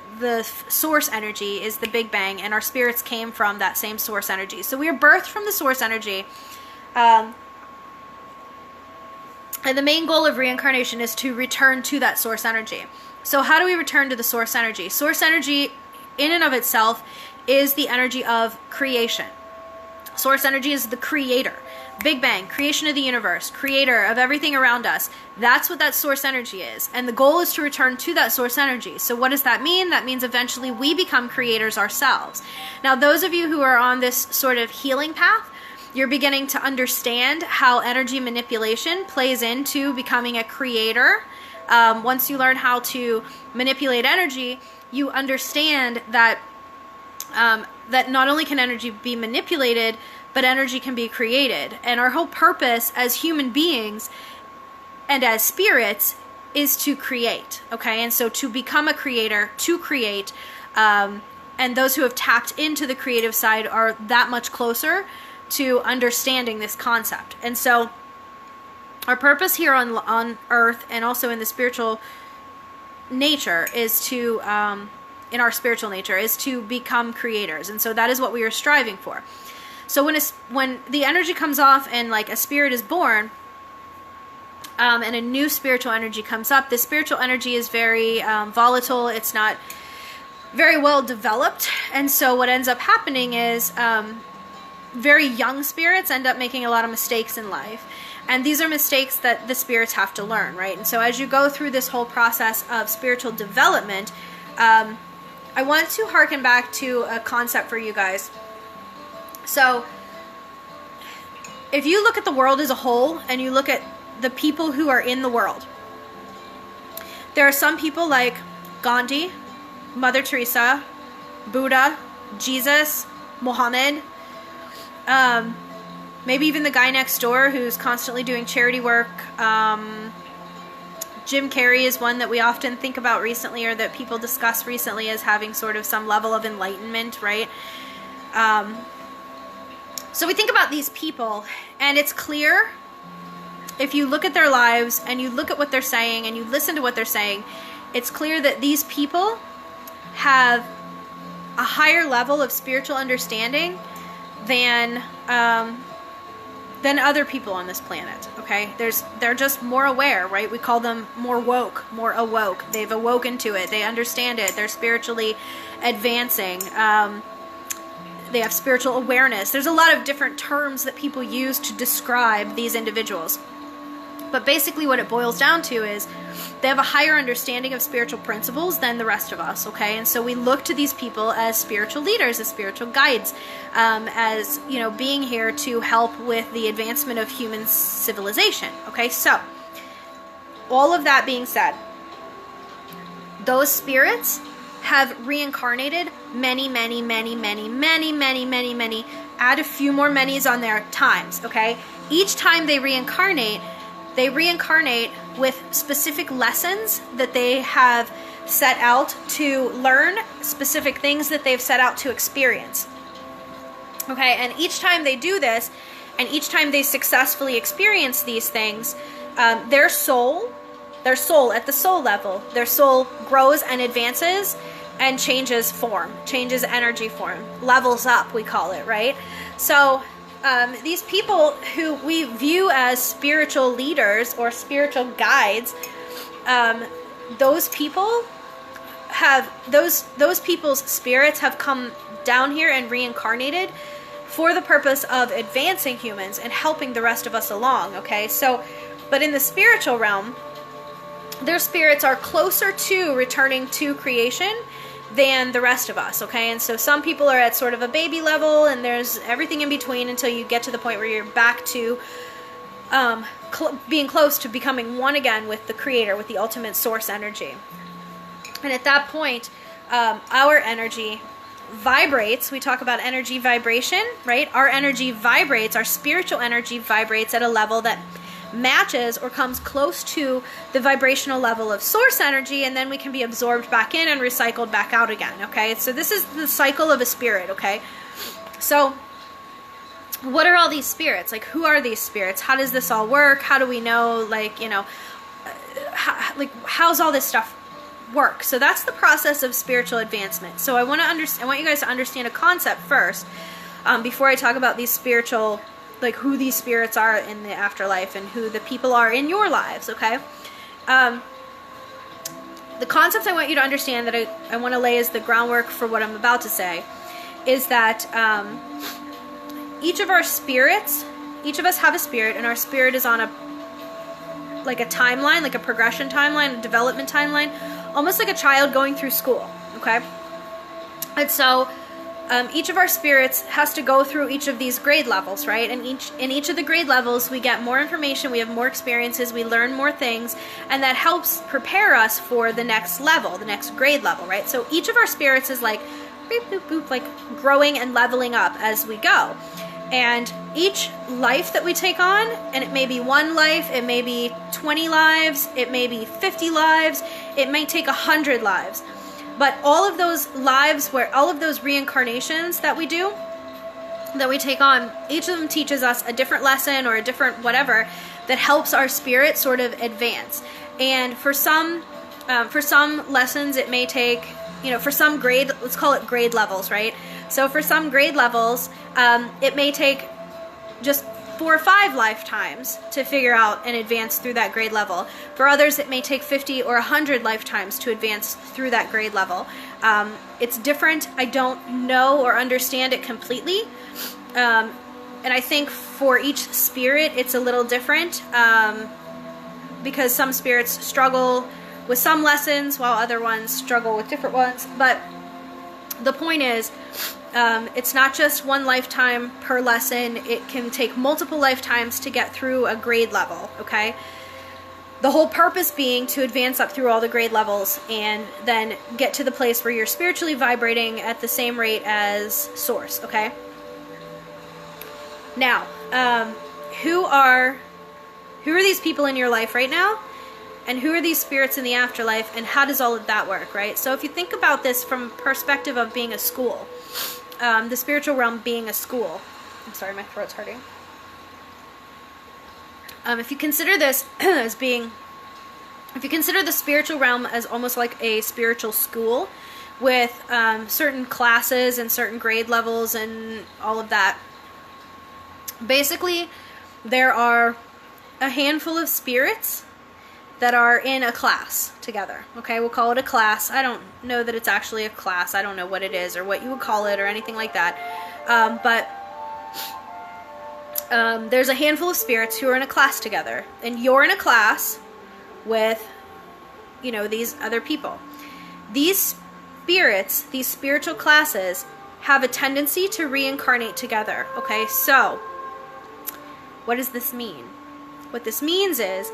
source energy is the Big Bang, and our spirits came from that same source energy. So we are birthed from the source energy. And the main goal of reincarnation is to return to that source energy. So how do we return to the source energy? Source energy in and of itself is the energy of creation. Source energy is the creator. Big Bang, creation of the universe, creator of everything around us. That's what that source energy is. And the goal is to return to that source energy. So what does that mean? That means eventually we become creators ourselves. Now, those of you who are on this sort of healing path, you're beginning to understand how energy manipulation plays into becoming a creator. Once you learn how to manipulate energy, you understand that that not only can energy be manipulated, but energy can be created. And our whole purpose as human beings and as spirits is to create, okay? And so to become a creator, to create, and those who have tapped into the creative side are that much closer to understanding this concept. And so our purpose here on earth and also in the spiritual nature is to, in our spiritual nature, is to become creators. And so that is what we are striving for. So when the energy comes off and like a spirit is born, and a new spiritual energy comes up, the spiritual energy is very volatile. It's not very well developed. And so what ends up happening is very young spirits end up making a lot of mistakes in life. And these are mistakes that the spirits have to learn, right? And so as you go through this whole process of spiritual development, I want to harken back to a concept for you guys. So if you look at the world as a whole and you look at the people who are in the world, there are some people like Gandhi, Mother Teresa, Buddha, Jesus, Muhammad, maybe even the guy next door who's constantly doing charity work. Jim Carrey is one that we often think about recently, or that people discuss recently as having sort of some level of enlightenment, right? So we think about these people, and it's clear if you look at their lives and you look at what they're saying and you listen to what they're saying, it's clear that these people have a higher level of spiritual understanding than than other people on this planet. Okay, they're just more aware, right? We call them more woke, more awoke. They've awoken to it. They understand it. They're spiritually advancing. They have spiritual awareness. There's a lot of different terms that people use to describe these individuals. But basically what it boils down to is they have a higher understanding of spiritual principles than the rest of us, okay? And so we look to these people as spiritual leaders, as spiritual guides, as, you know, being here to help with the advancement of human civilization, okay? So, all of that being said, those spirits have reincarnated many, add a few more manys on their times, okay? Each time they reincarnate with specific lessons that they have set out to learn, specific things that they've set out to experience. Okay, and each time they do this, and each time they successfully experience these things, their soul at the soul level, their soul grows and advances and changes form, changes energy form, levels up, we call it, right? So these people who we view as spiritual leaders or spiritual guides, those people's spirits have come down here and reincarnated for the purpose of advancing humans and helping the rest of us along, okay? So, but in the spiritual realm, their spirits are closer to returning to creation than the rest of us, okay? And so some people are at sort of a baby level, and there's everything in between until you get to the point where you're back to being close to becoming one again with the creator, with the ultimate source energy. And at that point, our energy vibrates. We talk about energy vibration, right? Our energy vibrates, our spiritual energy vibrates at a level that matches or comes close to the vibrational level of source energy, and then we can be absorbed back in and recycled back out again, okay? So this is the cycle of a spirit, okay? So what are all these spirits? Like, who are these spirits? How does this all work? How do we know, like, you know, how's all this stuff work? So that's the process of spiritual advancement. So I want you guys to understand a concept first, before I talk about these spiritual, like who these spirits are in the afterlife and who the people are in your lives, okay? The concept I want you to understand that I want to lay as the groundwork for what I'm about to say is that each of our spirits, each of us have a spirit, and our spirit is on a timeline, like a progression timeline, a development timeline, almost like a child going through school, okay? And so each of our spirits has to go through each of these grade levels, right? And in each of the grade levels, we get more information, we have more experiences, we learn more things, and that helps prepare us for the next level, the next grade level, right? So each of our spirits is like, boop, boop, boop, like growing and leveling up as we go. And each life that we take on, and it may be one life, it may be 20 lives, it may be 50 lives, it may take 100 lives. But all of those lives, where all of those reincarnations that we do, that we take on, each of them teaches us a different lesson or a different whatever that helps our spirit sort of advance. And for some lessons, it may take, you know, for some grade, let's call it grade levels, right? So for some grade levels, it may take just 4 or 5 lifetimes to figure out and advance through that grade level. For others, it may take 50 or 100 lifetimes to advance through that grade level. It's different. I don't know or understand it completely. And I think for each spirit, it's a little different, because some spirits struggle with some lessons while other ones struggle with different ones. But the point is, it's not just one lifetime per lesson. It can take multiple lifetimes to get through a grade level, okay? The whole purpose being to advance up through all the grade levels and then get to the place where you're spiritually vibrating at the same rate as source, okay? Now, who are these people in your life right now? And who are these spirits in the afterlife, and how does all of that work, right? So if you think about this from a perspective of being a school, the spiritual realm being a school. I'm sorry, my throat's hurting. If you consider this as being, if you consider the spiritual realm as almost like a spiritual school with certain classes and certain grade levels and all of that, basically there are a handful of spirits that are in a class together. Okay, we'll call it a class. I don't know that it's actually a class. I don't know what it is or what you would call it or anything like that. But there's a handful of spirits who are in a class together. And you're in a class with, you know, these other people. These spirits, these spiritual classes, have a tendency to reincarnate together. Okay, so what does this mean? What this means is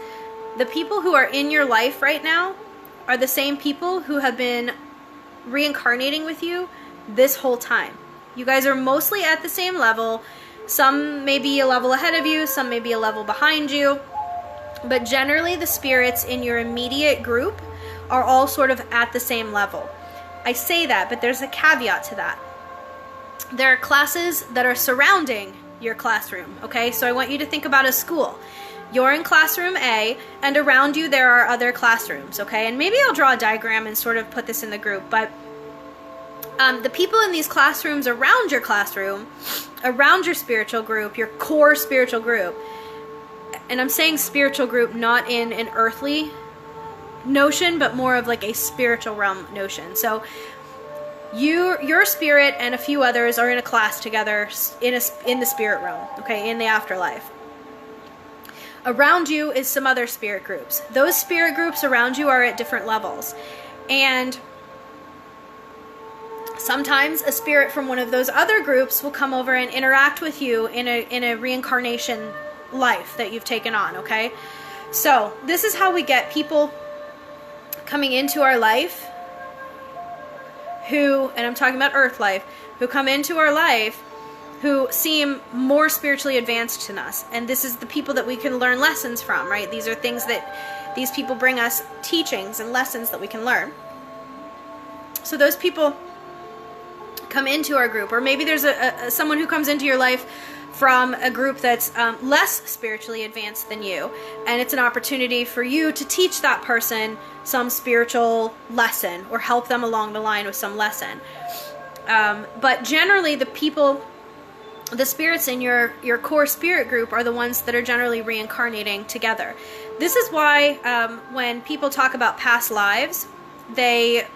the people who are in your life right now are the same people who have been reincarnating with you this whole time. You guys are mostly at the same level. Some may be a level ahead of you, some may be a level behind you, but generally the spirits in your immediate group are all sort of at the same level. I say that, but there's a caveat to that. There are classes that are surrounding your classroom, okay? So I want you to think about a school. You're in classroom A, and around you there are other classrooms, okay? And maybe I'll draw a diagram and sort of put this in the group, but the people in these classrooms around your classroom, around your spiritual group, your core spiritual group, and I'm saying spiritual group not in an earthly notion, but more of like a spiritual realm notion. So your spirit and a few others are in a class together in the spirit realm, okay, in the afterlife. Around you is some other spirit groups. Those spirit groups around you are at different levels. And sometimes a spirit from one of those other groups will come over and interact with you in a reincarnation life that you've taken on, okay? So this is how we get people coming into our life who, and I'm talking about earth life, who come into our life who seem more spiritually advanced than us. And this is the people that we can learn lessons from, right? These are things that these people bring us, teachings and lessons that we can learn. So those people come into our group, or maybe there's someone who comes into your life from a group that's less spiritually advanced than you, and it's an opportunity for you to teach that person some spiritual lesson or help them along the line with some lesson. But generally the spirits in your core spirit group are the ones that are generally reincarnating together. This is why when people talk about past lives, they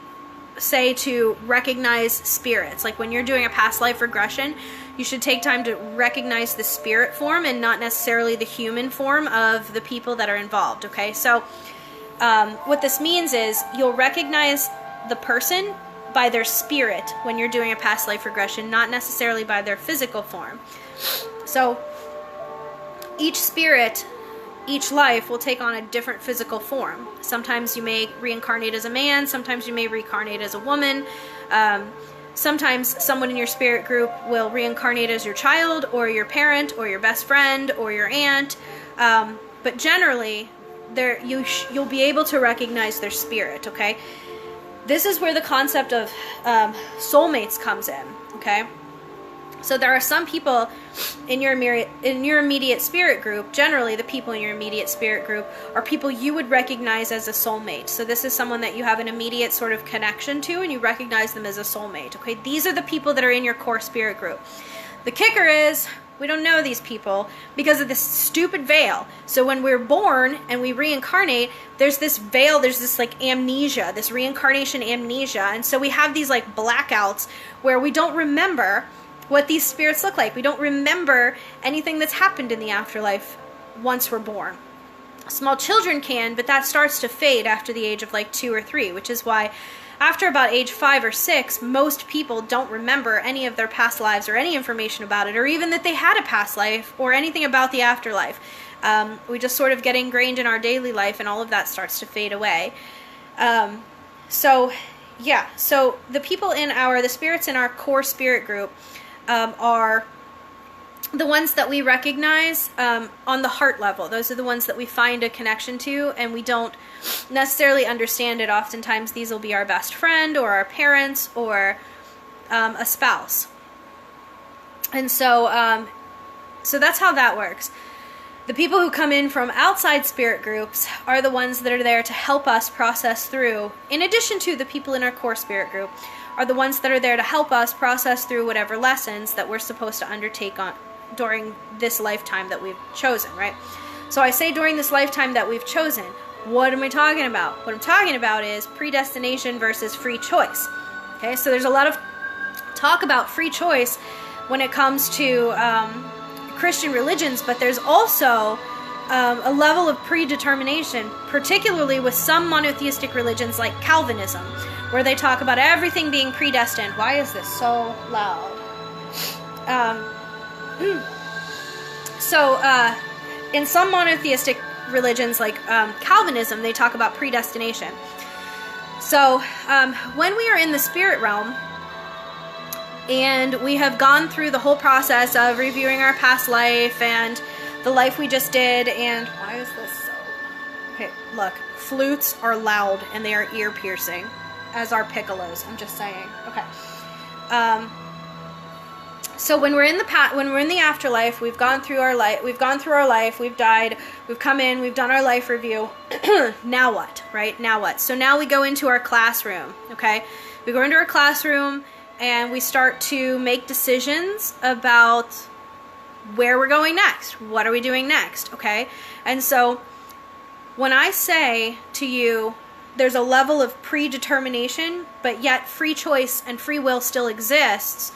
say to recognize spirits. Like when you're doing a past life regression, you should take time to recognize the spirit form and not necessarily the human form of the people that are involved, okay? So what this means is you'll recognize the person by their spirit when you're doing a past life regression, not necessarily by their physical form. So each spirit, each life will take on a different physical form. Sometimes you may reincarnate as a man, sometimes you may reincarnate as a woman. Sometimes someone in your spirit group will reincarnate as your child or your parent or your best friend or your aunt. But generally, you'll be able to recognize their spirit, okay? This is where the concept of soulmates comes in, okay? So there are some people in your immediate spirit group, generally the people in your immediate spirit group are people you would recognize as a soulmate. So this is someone that you have an immediate sort of connection to and you recognize them as a soulmate, okay? These are the people that are in your core spirit group. The kicker is we don't know these people because of this stupid veil. So when we're born and we reincarnate, there's this veil, there's this like amnesia, this reincarnation amnesia. And so we have these like blackouts where we don't remember what these spirits look like. We don't remember anything that's happened in the afterlife once we're born. Small children can, but that starts to fade after the age of like 2 or 3, which is why after about age 5 or 6, most people don't remember any of their past lives or any information about it, or even that they had a past life or anything about the afterlife. We just sort of get ingrained in our daily life and all of that starts to fade away. So the people in the spirits in our core spirit group are the ones that we recognize on the heart level. Those are the ones that we find a connection to, and we don't necessarily understand it. Oftentimes these will be our best friend or our parents or a spouse. And so that's how that works. The people who come in from outside spirit groups are the ones that are there to help us process through, in addition to the people in our core spirit group, are the ones that are there to help us process through whatever lessons that we're supposed to undertake during this lifetime that we've chosen, right? So I say during this lifetime that we've chosen. What am I talking about? What I'm talking about is predestination versus free choice. Okay, so there's a lot of talk about free choice when it comes to Christian religions, but there's also a level of predetermination, particularly with some monotheistic religions like Calvinism, where they talk about everything being predestined. Why is this so loud? In some monotheistic religions like Calvinism, they talk about predestination. So when we are in the spirit realm and we have gone through the whole process of reviewing our past life and the life we just did, and why is this so... Okay, look, flutes are loud and they are ear piercing, as are piccolos. I'm just saying. Okay. So when we're in the afterlife, we've gone through our life, we've died, we've come in, we've done our life review. Now what, right? Now what? So now we go into our classroom, okay? We go into our classroom and we start to make decisions about where we're going next. What are we doing next, okay? And so when I say to you, there's a level of predetermination, but yet free choice and free will still exists,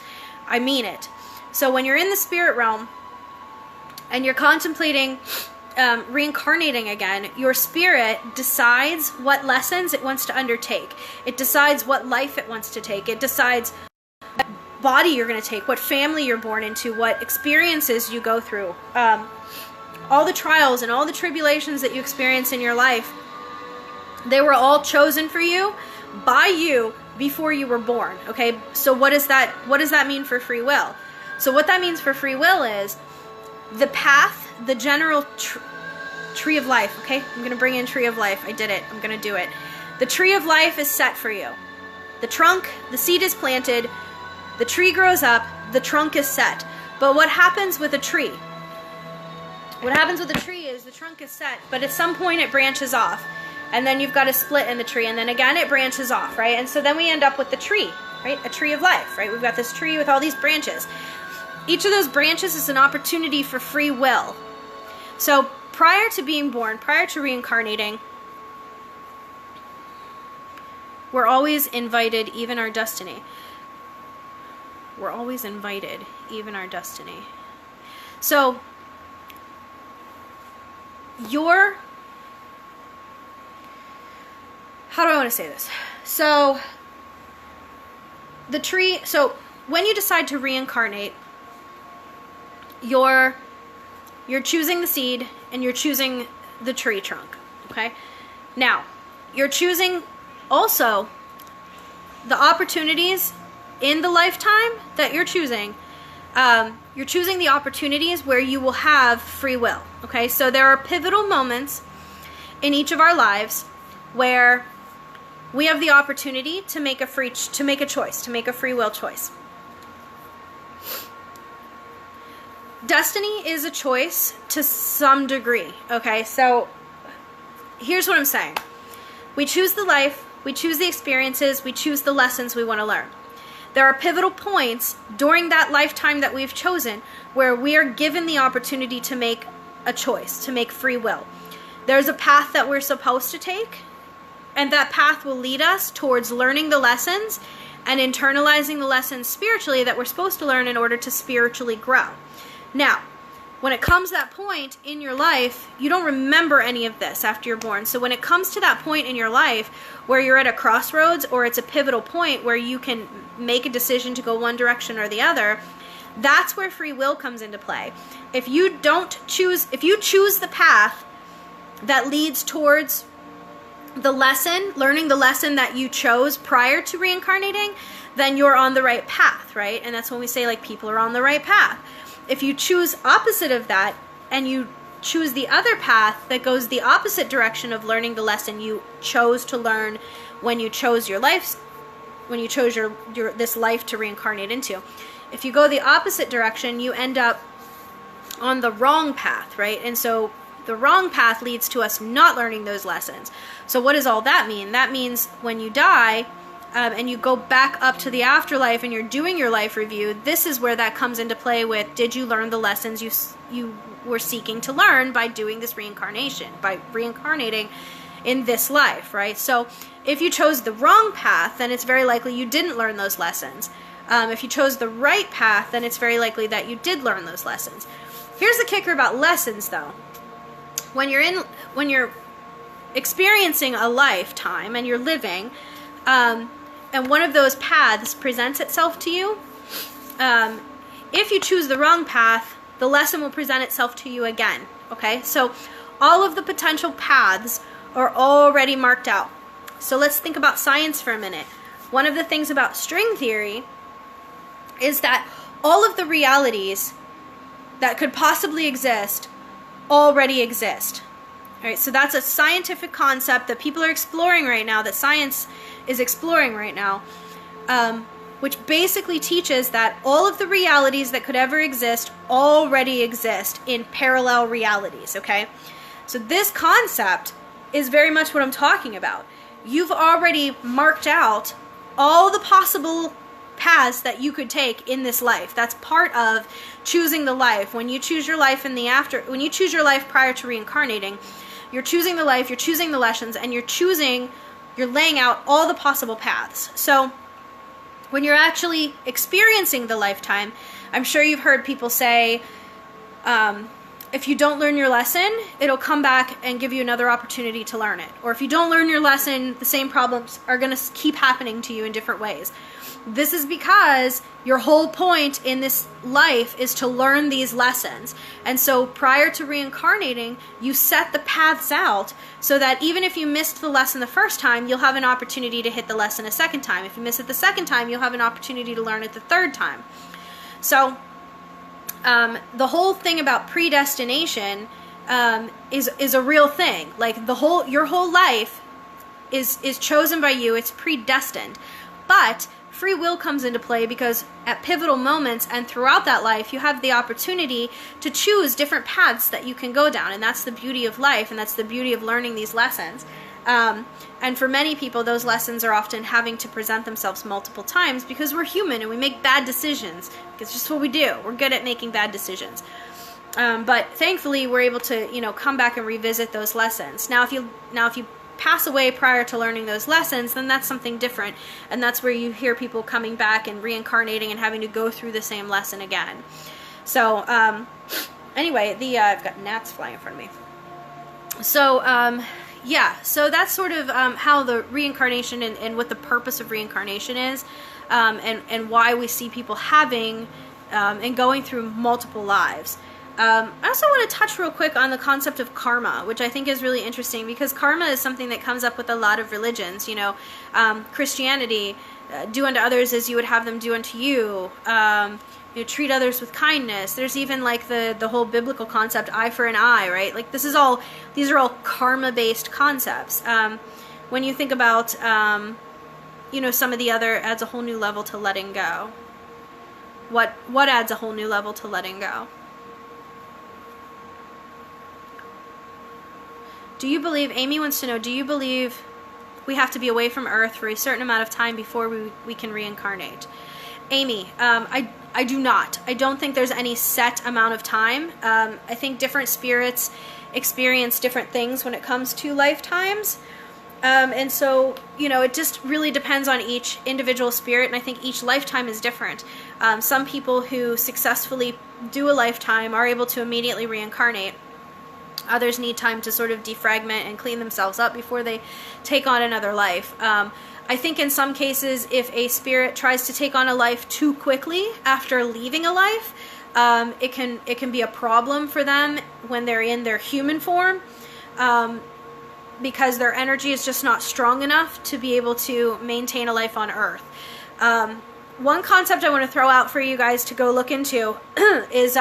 I mean it. So when you're in the spirit realm and you're contemplating reincarnating again, your spirit decides what lessons it wants to undertake. It decides what life it wants to take. It decides what body you're going to take, what family you're born into, what experiences you go through. All the trials and all the tribulations that you experience in your life, they were all chosen for you by you before you were born, okay? So what does that mean for free will? So what that means for free will is the path, the general tree of life, okay? I'm going to bring in tree of life. I did it. I'm going to do it. The tree of life is set for you. The trunk, the seed is planted, the tree grows up, the trunk is set. But what happens with a tree? What happens with a tree is the trunk is set, but at some point it branches off. And then you've got a split in the tree, and then again it branches off, right? And so then we end up with the tree, right? A tree of life, right? We've got this tree with all these branches. Each of those branches is an opportunity for free will. So prior to being born, prior to reincarnating, we're always invited, even our destiny. We're always invited, even our destiny. So how do I want to say this? So when you decide to reincarnate, you're choosing the seed and you're choosing the tree trunk, okay? Now, you're choosing also the opportunities in the lifetime that you're choosing. You're choosing the opportunities where you will have free will, okay? So there are pivotal moments in each of our lives where we have the opportunity to make a choice, to make a free will choice. Destiny is a choice to some degree, okay? So here's what I'm saying. We choose the life, we choose the experiences, we choose the lessons we want to learn. There are pivotal points during that lifetime that we've chosen where we are given the opportunity to make a choice, to make free will. There's a path that we're supposed to take, and that path will lead us towards learning the lessons and internalizing the lessons spiritually that we're supposed to learn in order to spiritually grow. Now, when it comes to that point in your life, you don't remember any of this after you're born. So when it comes to that point in your life where you're at a crossroads or it's a pivotal point where you can make a decision to go one direction or the other, that's where free will comes into play. If you choose the path that leads towards the lesson, learning the lesson that you chose prior to reincarnating, then you're on the right path, right? And that's when we say, like, people are on the right path. If you choose opposite of that and you choose the other path that goes the opposite direction of learning the lesson you chose to learn when you chose your life, when you chose your this life to reincarnate into, if you go the opposite direction, you end up on the wrong path, right? And so the wrong path leads to us not learning those lessons. So what does all that mean? That means when you die, and you go back up to the afterlife and you're doing your life review, this is where that comes into play with, did you learn the lessons you were seeking to learn by doing this reincarnation, by reincarnating in this life, right? So if you chose the wrong path, then it's very likely you didn't learn those lessons. If you chose the right path, then it's very likely that you did learn those lessons. Here's the kicker about lessons, though. When you're experiencing a lifetime and you're living, and one of those paths presents itself to you, if you choose the wrong path, the lesson will present itself to you again, okay? So all of the potential paths are already marked out. So let's think about science for a minute. One of the things about string theory is that all of the realities that could possibly exist already exist. All right, so that's a scientific concept that people are exploring right now, that science is exploring right now, which basically teaches that all of the realities that could ever exist already exist in parallel realities, okay? So this concept is very much what I'm talking about. You've already marked out all the possible paths that you could take in this life. That's part of choosing the life. When you choose your life when you choose your life prior to reincarnating, you're choosing the life, you're choosing the lessons, and you're laying out all the possible paths. So when you're actually experiencing the lifetime, I'm sure you've heard people say, if you don't learn your lesson, it'll come back and give you another opportunity to learn it. Or if you don't learn your lesson, the same problems are going to keep happening to you in different ways. This is because your whole point in this life is to learn these lessons. And so prior to reincarnating, you set the paths out so that even if you missed the lesson the first time, you'll have an opportunity to hit the lesson a second time. If you miss it the second time, you'll have an opportunity to learn it the third time. So the whole thing about predestination is a real thing. Like your whole life is chosen by you. It's predestined. But free will comes into play because at pivotal moments and throughout that life, you have the opportunity to choose different paths that you can go down. And that's the beauty of life, and that's the beauty of learning these lessons. And for many people, those lessons are often having to present themselves multiple times because we're human and we make bad decisions. It's just what we do. We're good at making bad decisions. But thankfully, we're able to, come back and revisit those lessons. Now, if you pass away prior to learning those lessons, then that's something different. And that's where you hear people coming back and reincarnating and having to go through the same lesson again. So, anyway, I've got gnats flying in front of me. So, yeah, so that's sort of how the reincarnation and what the purpose of reincarnation is, and why we see people having and going through multiple lives. I also want to touch real quick on the concept of karma, which I think is really interesting because karma is something that comes up with a lot of religions. Christianity, do unto others as you would have them do unto you. Treat others with kindness. There's even like the whole biblical concept, eye for an eye, right? Like these are all karma-based concepts. When you think about, some of the other, adds a whole new level to letting go. What adds a whole new level to letting go? Amy wants to know, do you believe we have to be away from Earth for a certain amount of time before we can reincarnate? Amy, I do not. I don't think there's any set amount of time. I think different spirits experience different things when it comes to lifetimes. And so, it just really depends on each individual spirit, and I think each lifetime is different. Some people who successfully do a lifetime are able to immediately reincarnate. Others need time to sort of defragment and clean themselves up before they take on another life. I think in some cases, if a spirit tries to take on a life too quickly after leaving a life, it can be a problem for them when they're in their human form, because their energy is just not strong enough to be able to maintain a life on Earth. One concept I want to throw out for you guys to go look into is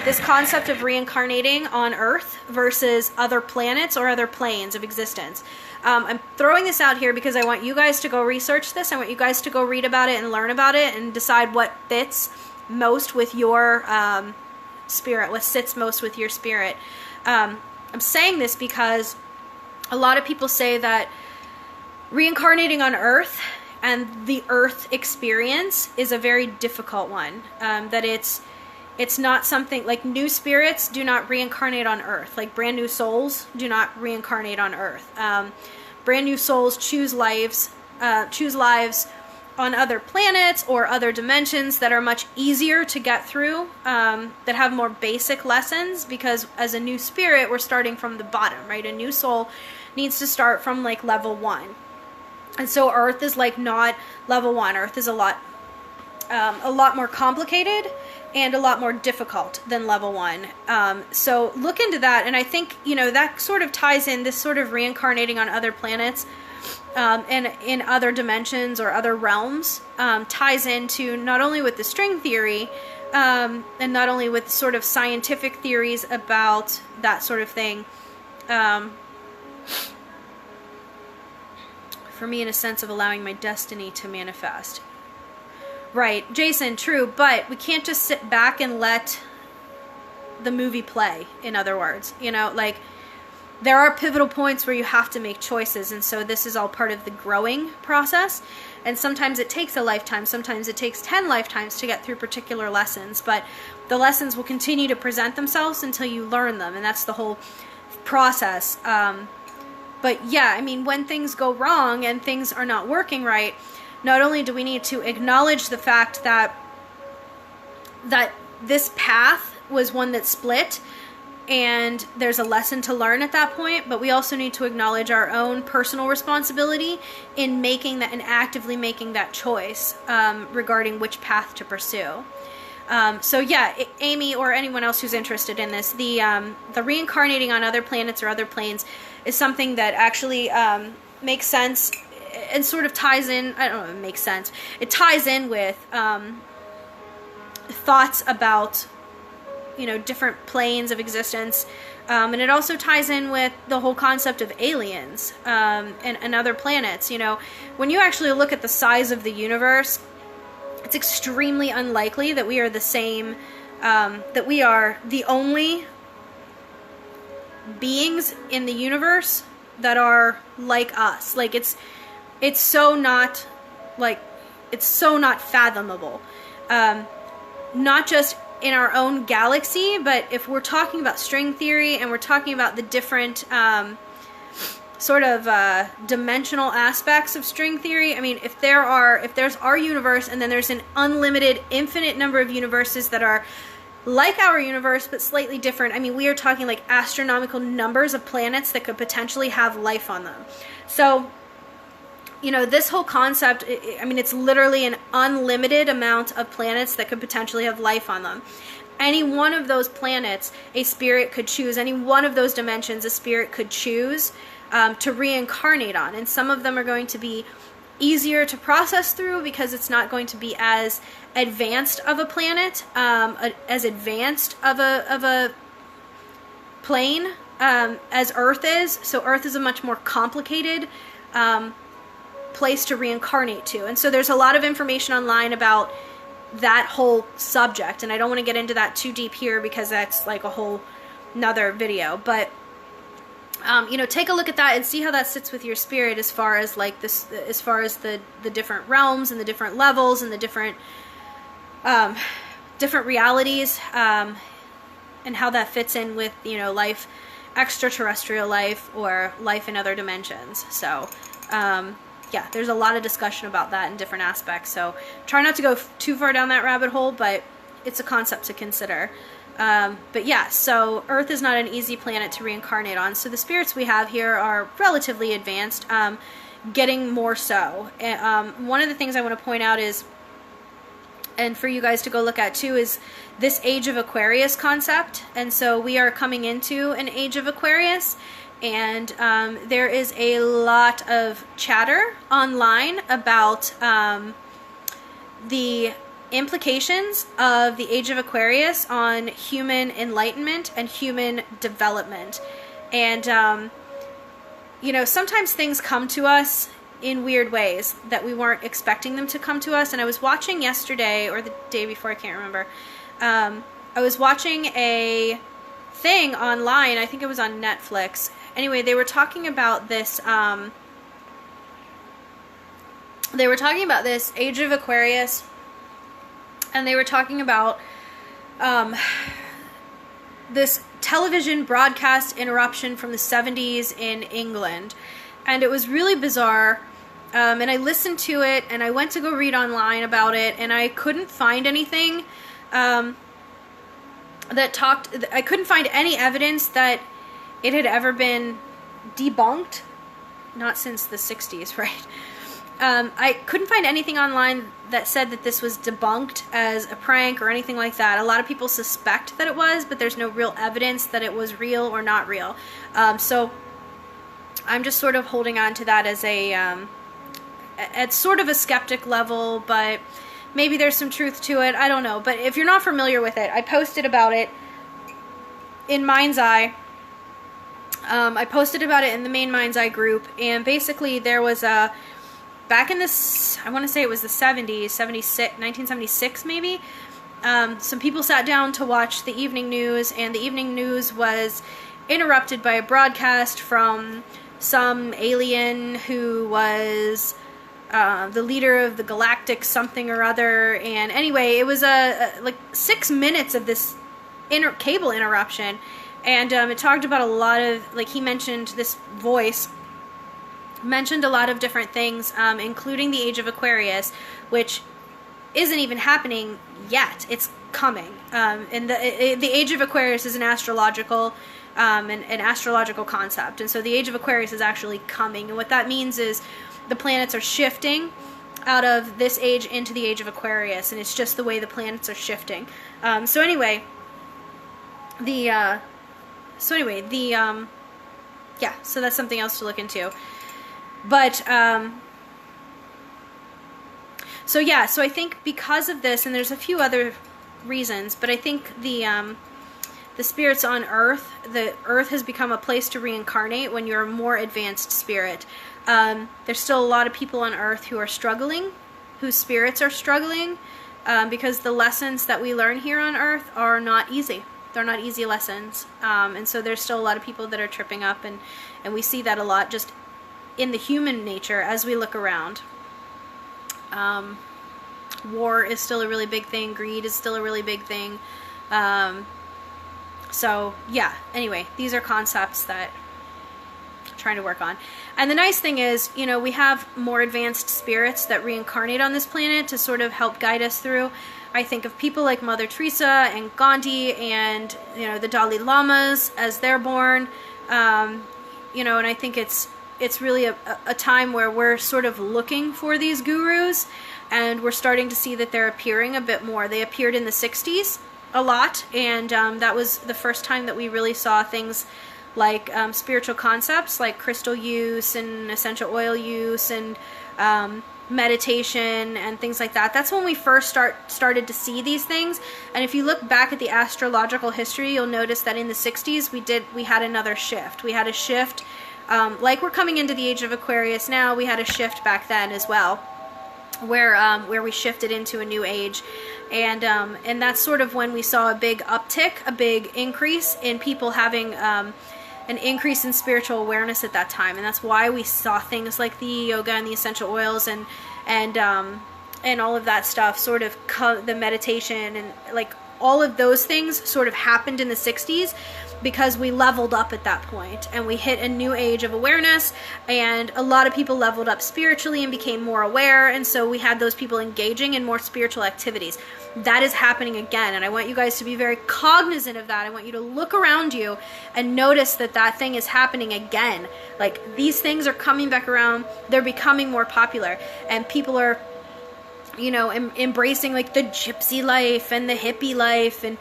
this concept of reincarnating on Earth versus other planets or other planes of existence. I'm throwing this out here because I want you guys to go research this. I want you guys to go read about it and learn about it and decide what fits most with your spirit, what sits most with your spirit. I'm saying this because a lot of people say that reincarnating on Earth and the Earth experience is a very difficult one. That it's not something like new spirits do not reincarnate on Earth. Like brand new souls do not reincarnate on Earth. Brand new souls choose lives on other planets or other dimensions that are much easier to get through, that have more basic lessons, because as a new spirit, we're starting from the bottom, right? A new soul needs to start from like level 1. And so Earth is like not level 1. Earth is a lot more complicated and a lot more difficult than level 1. So look into that. And I think, that sort of ties in, this sort of reincarnating on other planets, and in other dimensions or other realms, ties into not only with the string theory, and not only with sort of scientific theories about that sort of thing, for me, in a sense of allowing my destiny to manifest. Right, Jason, true, but we can't just sit back and let the movie play, in other words. Like, there are pivotal points where you have to make choices, and so this is all part of the growing process. And sometimes it takes a lifetime, sometimes it takes 10 lifetimes to get through particular lessons, but the lessons will continue to present themselves until you learn them, and that's the whole process. But yeah, I mean, when things go wrong and things are not working right, not only do we need to acknowledge the fact that this path was one that split, and there's a lesson to learn at that point, but we also need to acknowledge our own personal responsibility in making that and actively making that choice, regarding which path to pursue. So yeah, Amy or anyone else who's interested in this, the reincarnating on other planets or other planes is something that actually makes sense and sort of ties in. I don't know if it makes sense. It ties in with thoughts about different planes of existence, and it also ties in with the whole concept of aliens, and other planets. When you actually look at the size of the universe, it's extremely unlikely that we are the same, that we are the only beings in the universe that are like us. Like, it's so not fathomable. Not just in our own galaxy, but if we're talking about string theory and we're talking about the different dimensional aspects of string theory, I mean, if there's our universe and then there's an unlimited, infinite number of universes that are like our universe but slightly different, I mean, we are talking like astronomical numbers of planets that could potentially have life on them. So this whole concept, I mean, it's literally an unlimited amount of planets that could potentially have life on them. Any one of those planets, a spirit could choose. Any one of those dimensions, a spirit could choose to reincarnate on. And some of them are going to be easier to process through because it's not going to be as advanced of a planet, as advanced of a plane as Earth is. So Earth is a much more complicated place to reincarnate to. And so there's a lot of information online about that whole subject, and I don't want to get into that too deep here because that's like a whole nother video, but take a look at that and see how that sits with your spirit as far as like this, as far as the different realms and the different levels and the different realities, and how that fits in with life, extraterrestrial life, or life in other dimensions. So yeah, there's a lot of discussion about that in different aspects. So try not to go too far down that rabbit hole, but it's a concept to consider. But yeah, so Earth is not an easy planet to reincarnate on. So the spirits we have here are relatively advanced, getting more so. One of the things I want to point out is, and for you guys to go look at too, is this Age of Aquarius concept. And so we are coming into an Age of Aquarius. And there is a lot of chatter online about the implications of the Age of Aquarius on human enlightenment and human development. And, sometimes things come to us in weird ways that we weren't expecting them to come to us. And I was watching yesterday, or the day before, I can't remember, I was watching a thing online, I think it was on Netflix. Anyway, they were talking about this they were talking about this age of Aquarius, and they were talking about this television broadcast interruption from the 70s in England. And it was really bizarre. And I listened to it, and I went to go read online about it, and I couldn't find anything I couldn't find any evidence that it had ever been debunked. Not since the 60s, right? I couldn't find anything online that said that this was debunked as a prank or anything like that. A lot of people suspect that it was, but there's no real evidence that it was real or not real. So I'm just sort of holding on to that as at sort of a skeptic level, but maybe there's some truth to it. I don't know. But if you're not familiar with it, I posted about it in Mind's Eye. I posted about it in the main Mind's Eye group, and basically there was back in this, I want to say it was the 70s, 1976 maybe, some people sat down to watch the evening news, and the evening news was interrupted by a broadcast from some alien who was the leader of the galactic something or other. And anyway, it was like 6 minutes of this cable interruption, and it talked about a lot of, like, he mentioned, this voice mentioned a lot of different things, including the age of Aquarius, which isn't even happening yet. It's coming. And the age of Aquarius is an astrological concept, and so the age of Aquarius is actually coming. And what that means is the planets are shifting out of this age into the age of Aquarius, and it's just the way the planets are shifting. So that's something else to look into. But, so I think because of this, and there's a few other reasons, but I think the spirits on Earth, the Earth has become a place to reincarnate when you're a more advanced spirit. There's still a lot of people on Earth who are struggling, whose spirits are struggling, because the lessons that we learn here on Earth are not easy. They're not easy lessons. And so there's still a lot of people that are tripping up, and we see that a lot just in the human nature as we look around. War is still a really big thing. Greed is still a really big thing. So yeah, anyway, these are concepts that I'm trying to work on. And the nice thing is, we have more advanced spirits that reincarnate on this planet to sort of help guide us through. I think of people like Mother Teresa and Gandhi and, the Dalai Lamas as they're born. And I think it's really a time where we're sort of looking for these gurus, and we're starting to see that they're appearing a bit more. They appeared in the 60s a lot, and that was the first time that we really saw things like spiritual concepts like crystal use and essential oil use and meditation and things like that. That's when we first started to see these things. And if you look back at the astrological history, you'll notice that in the 60s we had another shift. We had a shift, like we're coming into the age of Aquarius now. We had a shift back then as well, where we shifted into a new age, and that's sort of when we saw a big uptick, a big increase in people having an increase in spiritual awareness at that time. And that's why we saw things like the yoga and the essential oils and all of that stuff, sort of the meditation, and like all of those things sort of happened in the 60s because we leveled up at that point, and we hit a new age of awareness, and a lot of people leveled up spiritually and became more aware, and so we had those people engaging in more spiritual activities. That is happening again, and I want you guys to be very cognizant of that. I want you to look around you and notice that thing is happening again. Like, these things are coming back around, they're becoming more popular, and people are embracing like the gypsy life and the hippie life, and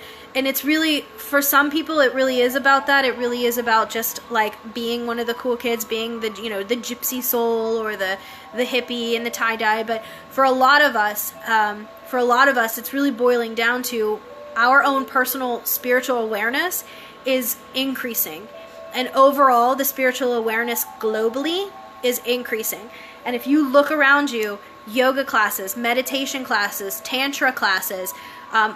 it's really, for some people, it really is about that. It really is about just like being one of the cool kids, being the the gypsy soul or the hippie and the tie-dye. But for a lot of us, it's really boiling down to our own personal spiritual awareness is increasing, and overall the spiritual awareness globally is increasing. And if you look around you, yoga classes, meditation classes, tantra classes,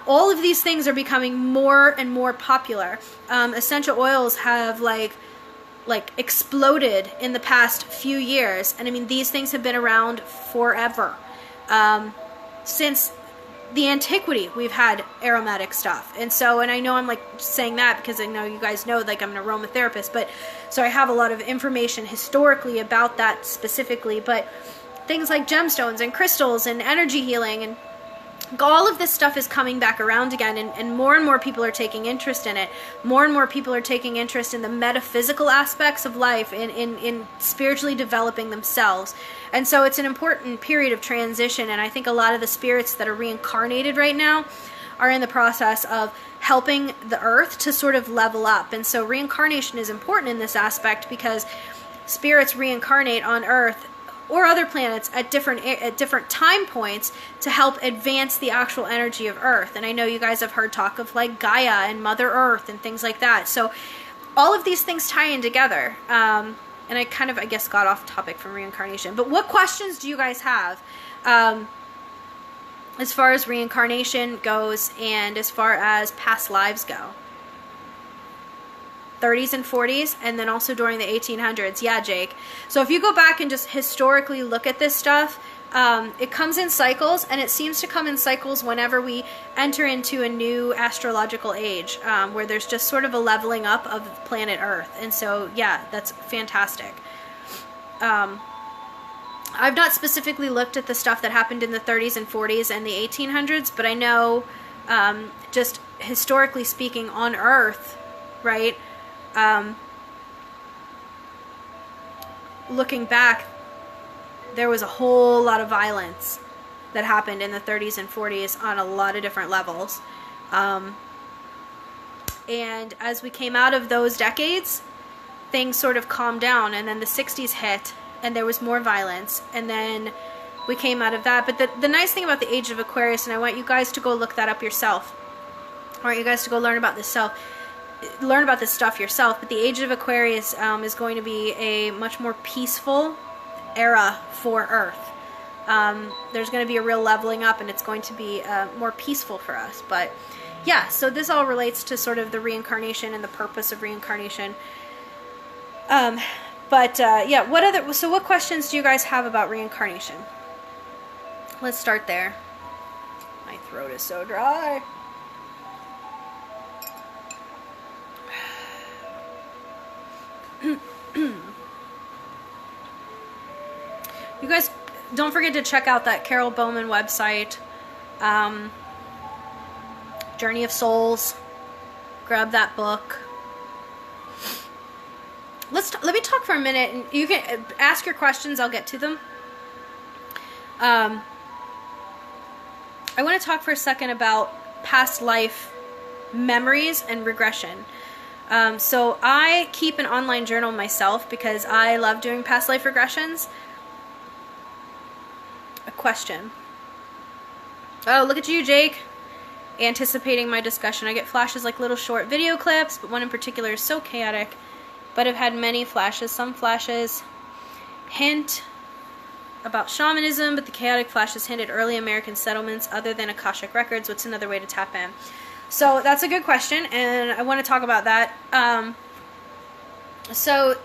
all of these things are becoming more and more popular. Essential oils have like like exploded in the past few years. And I mean, these things have been around forever. Since the antiquity, we've had aromatic stuff. And so, and I know I'm like saying that because I know you guys know, like, I'm an aromatherapist, but so I have a lot of information historically about that specifically. But things like gemstones and crystals and energy healing and all of this stuff is coming back around again, and more people are taking interest in it. More and more people are taking interest in the metaphysical aspects of life, in spiritually developing themselves. And so it's an important period of transition, and I think a lot of the spirits that are reincarnated right now are in the process of helping the earth to sort of level up. And so reincarnation is important in this aspect because spirits reincarnate on earth or other planets at different time points to help advance the actual energy of Earth. And I know you guys have heard talk of like Gaia and Mother Earth and things like that. So all of these things tie in together. And I kind of, I guess, got off topic from reincarnation. But what questions do you guys have as far as reincarnation goes and as far as past lives go? 30s and 40s, and then also during the 1800s. Yeah, Jake. So if you go back and just historically look at this stuff, it comes in cycles, and it seems to come in cycles whenever we enter into a new astrological age, where there's just sort of a leveling up of planet Earth. And so, yeah, that's fantastic. I've not specifically looked at the stuff that happened in the 30s and 40s and the 1800s, but I know, just historically speaking on Earth, right, looking back, there was a whole lot of violence that happened in the 30s and 40s on a lot of different levels. And as we came out of those decades, things sort of calmed down, and then the 60s hit, and there was more violence, and then we came out of that. But the nice thing about the Age of Aquarius, and I want you guys to go look that up yourself, I want you guys to go learn about this stuff yourself, but the Age of Aquarius is going to be a much more peaceful era for Earth. There's going to be a real leveling up, and it's going to be more peaceful for us. But yeah, so this all relates to sort of the reincarnation and the purpose of reincarnation. Yeah, what questions do you guys have about reincarnation? Let's start there. My throat is so dry. You guys don't forget to check out that Carol Bowman website, Journey of Souls. Grab that book. Let me talk for a minute, and you can ask your questions. I'll get to them. I want to talk for a second about past life memories and regression. So I keep an online journal myself because I love doing past life regressions. A question. Oh, look at you, Jake. Anticipating my discussion. I get flashes like little short video clips, but one in particular is so chaotic. But I've had many flashes. Some flashes hint about shamanism, but the chaotic flashes hint at early American settlements other than Akashic records. What's another way to tap in? So that's a good question, and I want to talk about that. So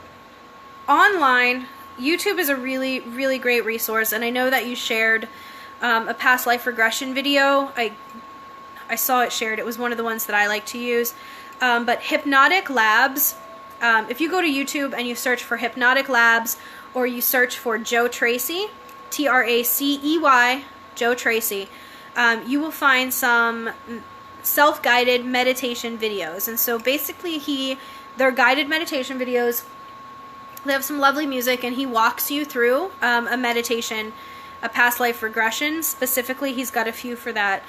online, YouTube is a really, really great resource, and I know that you shared a past life regression video. I saw it shared. It was one of the ones that I like to use. But Hypnotic Labs, if you go to YouTube and you search for Hypnotic Labs, or you search for Joe Tracy, Tracey, Joe Tracy, you will find some self-guided meditation videos. And so basically they're guided meditation videos. They have some lovely music, and he walks you through a meditation, a past life regression. Specifically, he's got a few for that.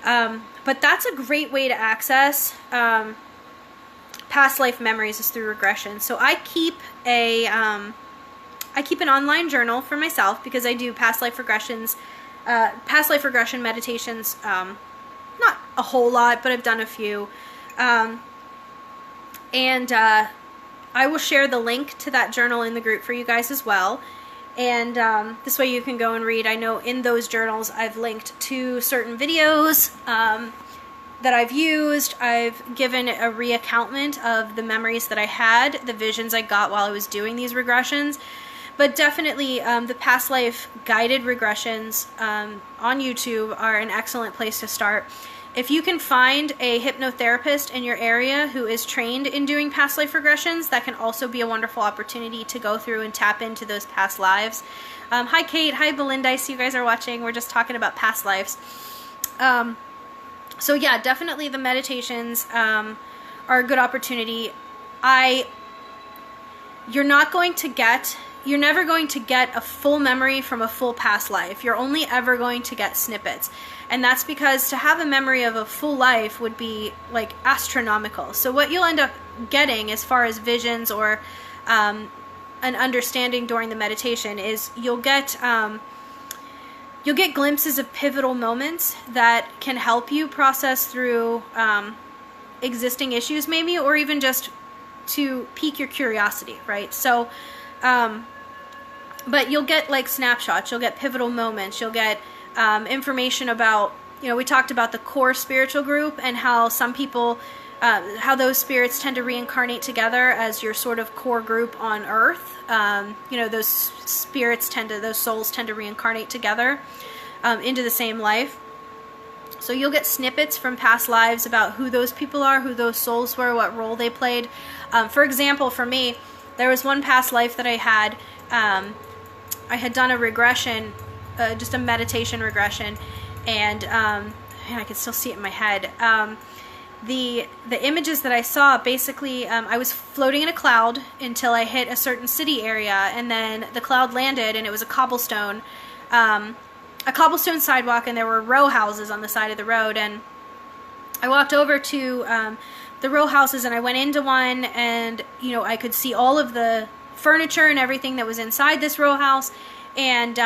But that's a great way to access past life memories, is through regression. So I keep an online journal for myself because I do past life regression meditations. Not a whole lot, but I've done a few. I will share the link to that journal in the group for you guys as well. And this way you can go and read. I know in those journals I've linked to certain videos that I've used. I've given a reaccountment of the memories that I had, the visions I got while I was doing these regressions. But definitely the past life guided regressions on YouTube are an excellent place to start. If you can find a hypnotherapist in your area who is trained in doing past life regressions, that can also be a wonderful opportunity to go through and tap into those past lives. Hi Kate, hi Belinda, I see you guys are watching. We're just talking about past lives. So yeah, definitely the meditations are a good opportunity. You're never going to get a full memory from a full past life. You're only ever going to get snippets. And that's because to have a memory of a full life would be like astronomical. So what you'll end up getting as far as visions or an understanding during the meditation is you'll get glimpses of pivotal moments that can help you process through existing issues maybe, or even just to pique your curiosity, right? So, but you'll get like snapshots, you'll get pivotal moments, you'll get information about, we talked about the core spiritual group and how some people, how those spirits tend to reincarnate together as your sort of core group on Earth. Those souls tend to reincarnate together into the same life. So you'll get snippets from past lives about who those people are, who those souls were, what role they played. For example, for me, there was one past life that I had done a regression, just a meditation regression, and I can still see it in my head. The images that I saw, basically, I was floating in a cloud until I hit a certain city area, and then the cloud landed, and it was a cobblestone sidewalk, and there were row houses on the side of the road, and I walked over to the row houses, and I went into one, and I could see all of the furniture and everything that was inside this row house, and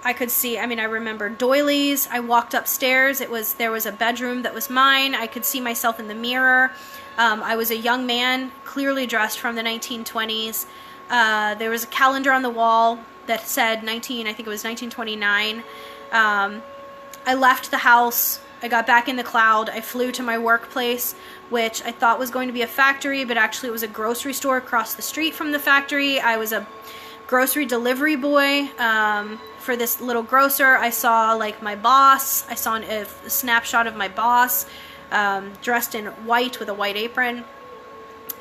I could see, I remember doilies. I walked upstairs. There was a bedroom that was mine. I could see myself in the mirror. I was a young man, clearly dressed from the 1920s. There was a calendar on the wall that said I think it was 1929. I left the house. I got back in the cloud. I flew to my workplace, which I thought was going to be a factory, but actually it was a grocery store across the street from the factory. I was a grocery delivery boy for this little grocer. I saw like my boss. I saw a snapshot of my boss dressed in white with a white apron.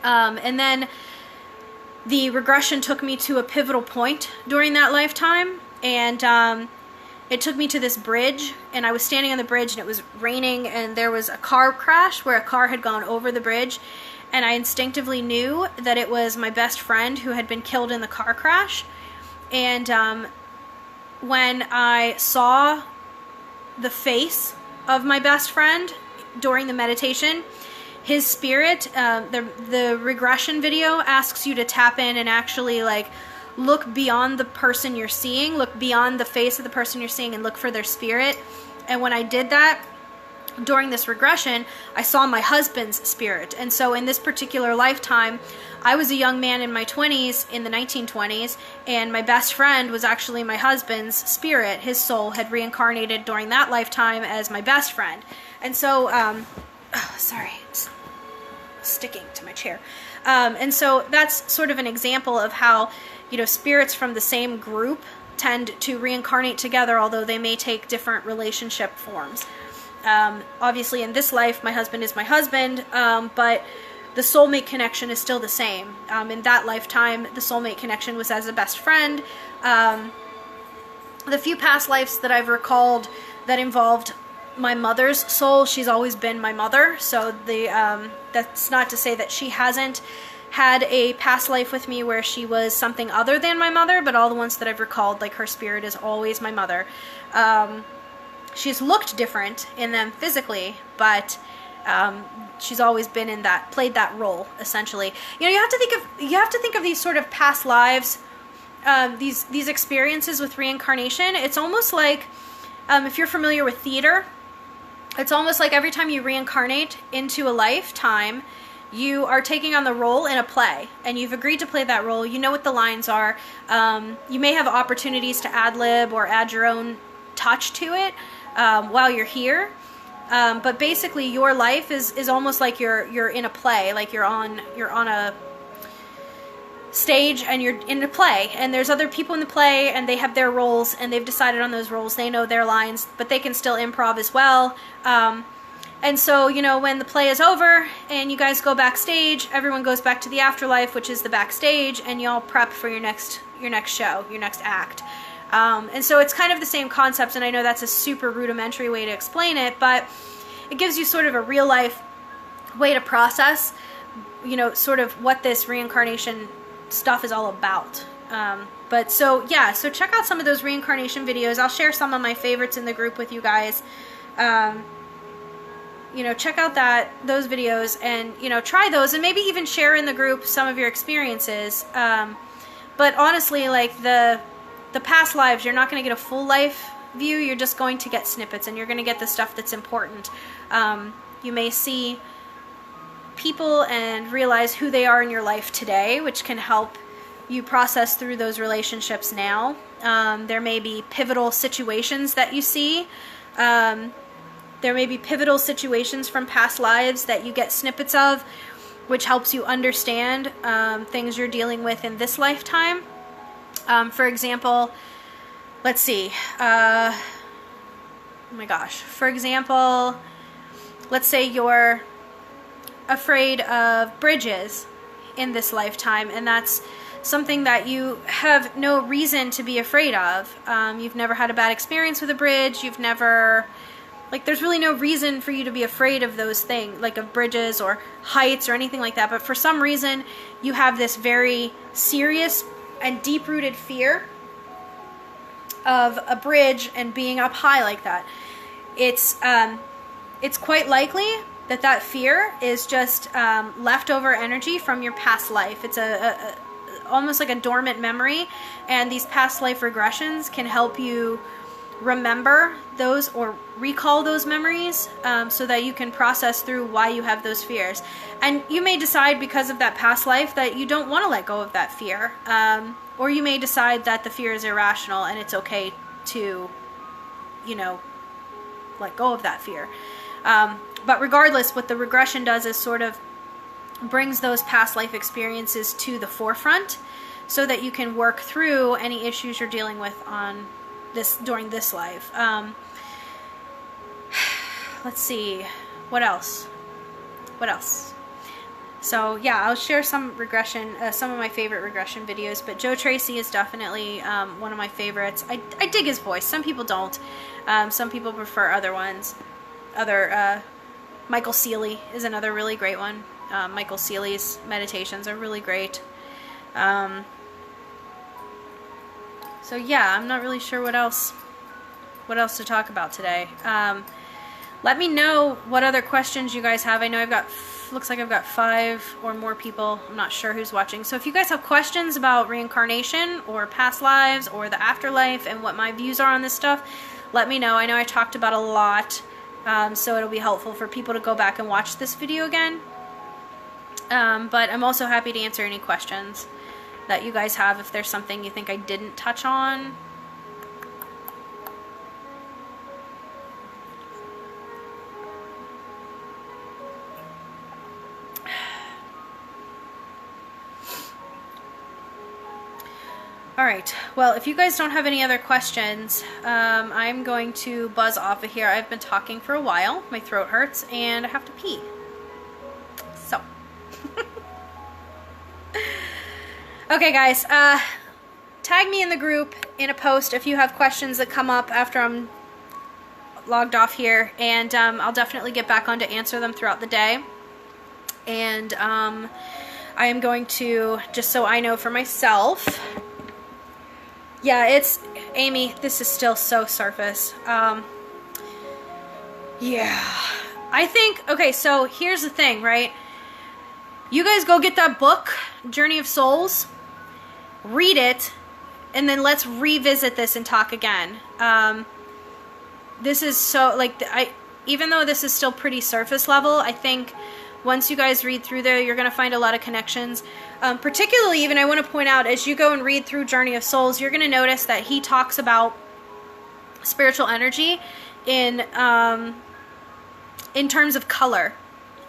And then the regression took me to a pivotal point during that lifetime, and it took me to this bridge, and I was standing on the bridge, and it was raining, and there was a car crash where a car had gone over the bridge, and I instinctively knew that it was my best friend who had been killed in the car crash. And when I saw the face of my best friend during the meditation, his spirit, the regression video asks you to tap in and actually like look beyond the person you're seeing, look beyond the face of the person you're seeing, and look for their spirit. And when I did that during this regression, I saw my husband's spirit. And so in this particular lifetime, I was a young man in my 20s, in the 1920s, and my best friend was actually my husband's spirit. His soul had reincarnated during that lifetime as my best friend. And so, sorry, it's sticking to my chair. And so that's sort of an example of how, spirits from the same group tend to reincarnate together, although they may take different relationship forms. Obviously in this life, my husband is my husband, but the soulmate connection is still the same. In that lifetime, the soulmate connection was as a best friend. The few past lives that I've recalled that involved my mother's soul, she's always been my mother, so that's not to say that she hasn't had a past life with me where she was something other than my mother, but all the ones that I've recalled, like her spirit is always my mother. She's looked different in them physically, but she's always been in that, played that role essentially. You have to think of these sort of past lives, these experiences with reincarnation. It's almost like, if you're familiar with theater, it's almost like every time you reincarnate into a lifetime, you are taking on the role in a play, and you've agreed to play that role. You know what the lines are. You may have opportunities to ad-lib or add your own touch to it while you're here, But basically your life is almost like you're in a play, like you're on a stage and you're in a play, and there's other people in the play and they have their roles and they've decided on those roles, they know their lines, but they can still improv as well. And so, you know, when the play is over and you guys go backstage, everyone goes back to the afterlife, which is the backstage, and y'all prep for your next show, your next act. And so it's kind of the same concept, and I know that's a super rudimentary way to explain it, but it gives you sort of a real life way to process, you know, sort of what this reincarnation stuff is all about. But so, yeah, so check out some of those reincarnation videos. I'll share some of my favorites in the group with you guys. You know, check out those videos and, you know, try those, and maybe even share in the group some of your experiences. But honestly, like the past lives, you're not going to get a full life view. You're just going to get snippets, and you're going to get the stuff that's important. You may see people and realize who they are in your life today, which can help you process through those relationships now. There may be pivotal situations that you see. There may be pivotal situations from past lives that you get snippets of, which helps you understand things you're dealing with in this lifetime. For example, let's see. Oh my gosh. For example, let's say you're afraid of bridges in this lifetime, and that's something that you have no reason to be afraid of. You've never had a bad experience with a bridge. You've never... Like, there's really no reason for you to be afraid of those things, like of bridges or heights or anything like that. But for some reason, you have this very serious and deep-rooted fear of a bridge and being up high like that. It's quite likely that fear is just leftover energy from your past life. It's almost like a dormant memory, and these past life regressions can help you remember those or recall those memories, so that you can process through why you have those fears. And you may decide because of that past life that you don't want to let go of that fear, or you may decide that the fear is irrational and it's okay to, you know, let go of that fear. But regardless, what the regression does is sort of brings those past life experiences to the forefront so that you can work through any issues you're dealing with during this life. Let's see, what else? So yeah, I'll share some some of my favorite regression videos, but Joe Tracy is definitely one of my favorites. I dig his voice. Some people don't. Some people prefer other ones. Michael Seeley is another really great one. Michael Seeley's meditations are really great. So yeah, I'm not really sure what else to talk about today. Let me know what other questions you guys have. I know looks like I've got 5 or more people. I'm not sure who's watching. So if you guys have questions about reincarnation or past lives or the afterlife and what my views are on this stuff, let me know. I know I talked about a lot, so it'll be helpful for people to go back and watch this video again. But I'm also happy to answer any questions that you guys have if there's something you think I didn't touch on. All right, well, if you guys don't have any other questions, I'm going to buzz off of here. I've been talking for a while. My throat hurts, and I have to pee. So. Okay, guys, tag me in the group in a post if you have questions that come up after I'm logged off here, and I'll definitely get back on to answer them throughout the day. And I am going to, just so I know for myself... Yeah, it's, Amy, this is still so surface. Yeah. I think, okay, so here's the thing, right? You guys go get that book, Journey of Souls, read it, and then let's revisit this and talk again. This is so, like, even though this is still pretty surface level, I think once you guys read through there, you're going to find a lot of connections. Particularly, even I want to point out, as you go and read through Journey of Souls, you're going to notice that he talks about spiritual energy in in terms of color.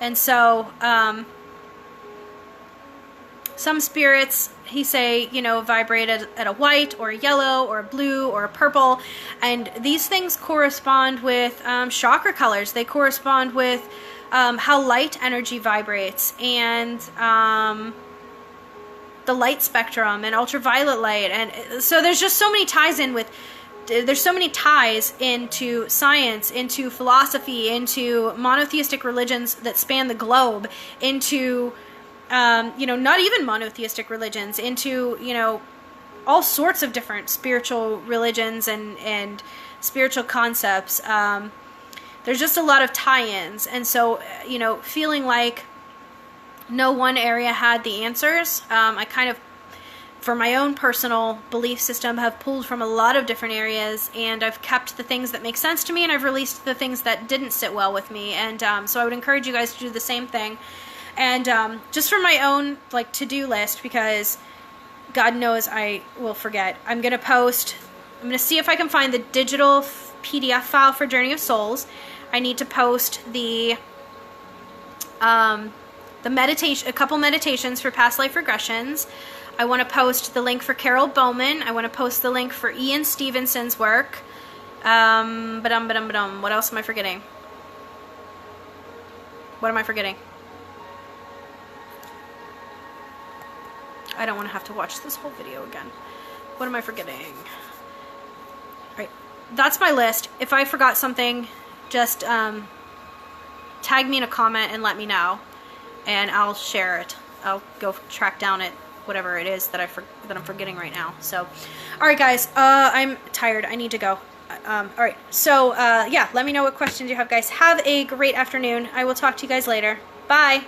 And so some spirits, he say, you know, vibrate at a white or a yellow or a blue or a purple. And these things correspond with chakra colors. They correspond with how light energy vibrates, and the light spectrum and ultraviolet light. And so there's just so many ties in with, there's so many ties into science, into philosophy, into monotheistic religions that span the globe, into, you know, not even monotheistic religions, into, you know, all sorts of different spiritual religions and spiritual concepts. There's just a lot of tie-ins. And so, you know, feeling like no one area had the answers, I kind of, for my own personal belief system, have pulled from a lot of different areas, and I've kept the things that make sense to me, and I've released the things that didn't sit well with me. And so I would encourage you guys to do the same thing. And just for my own, like, to-do list, because God knows I will forget, I'm going to see if I can find the digital PDF file for Journey of Souls. I need to post the meditation, a couple meditations for past life regressions. I want to post the link for Carol Bowman. I want to post the link for Ian Stevenson's work. What else am I forgetting? What am I forgetting? I don't want to have to watch this whole video again. What am I forgetting? All right, that's my list. If I forgot something, just tag me in a comment and let me know, and I'll share it. I'll go track down it, whatever it is that I'm forgetting right now. So, all right, guys, I'm tired. I need to go. All right, so yeah, let me know what questions you have, guys. Have a great afternoon. I will talk to you guys later. Bye.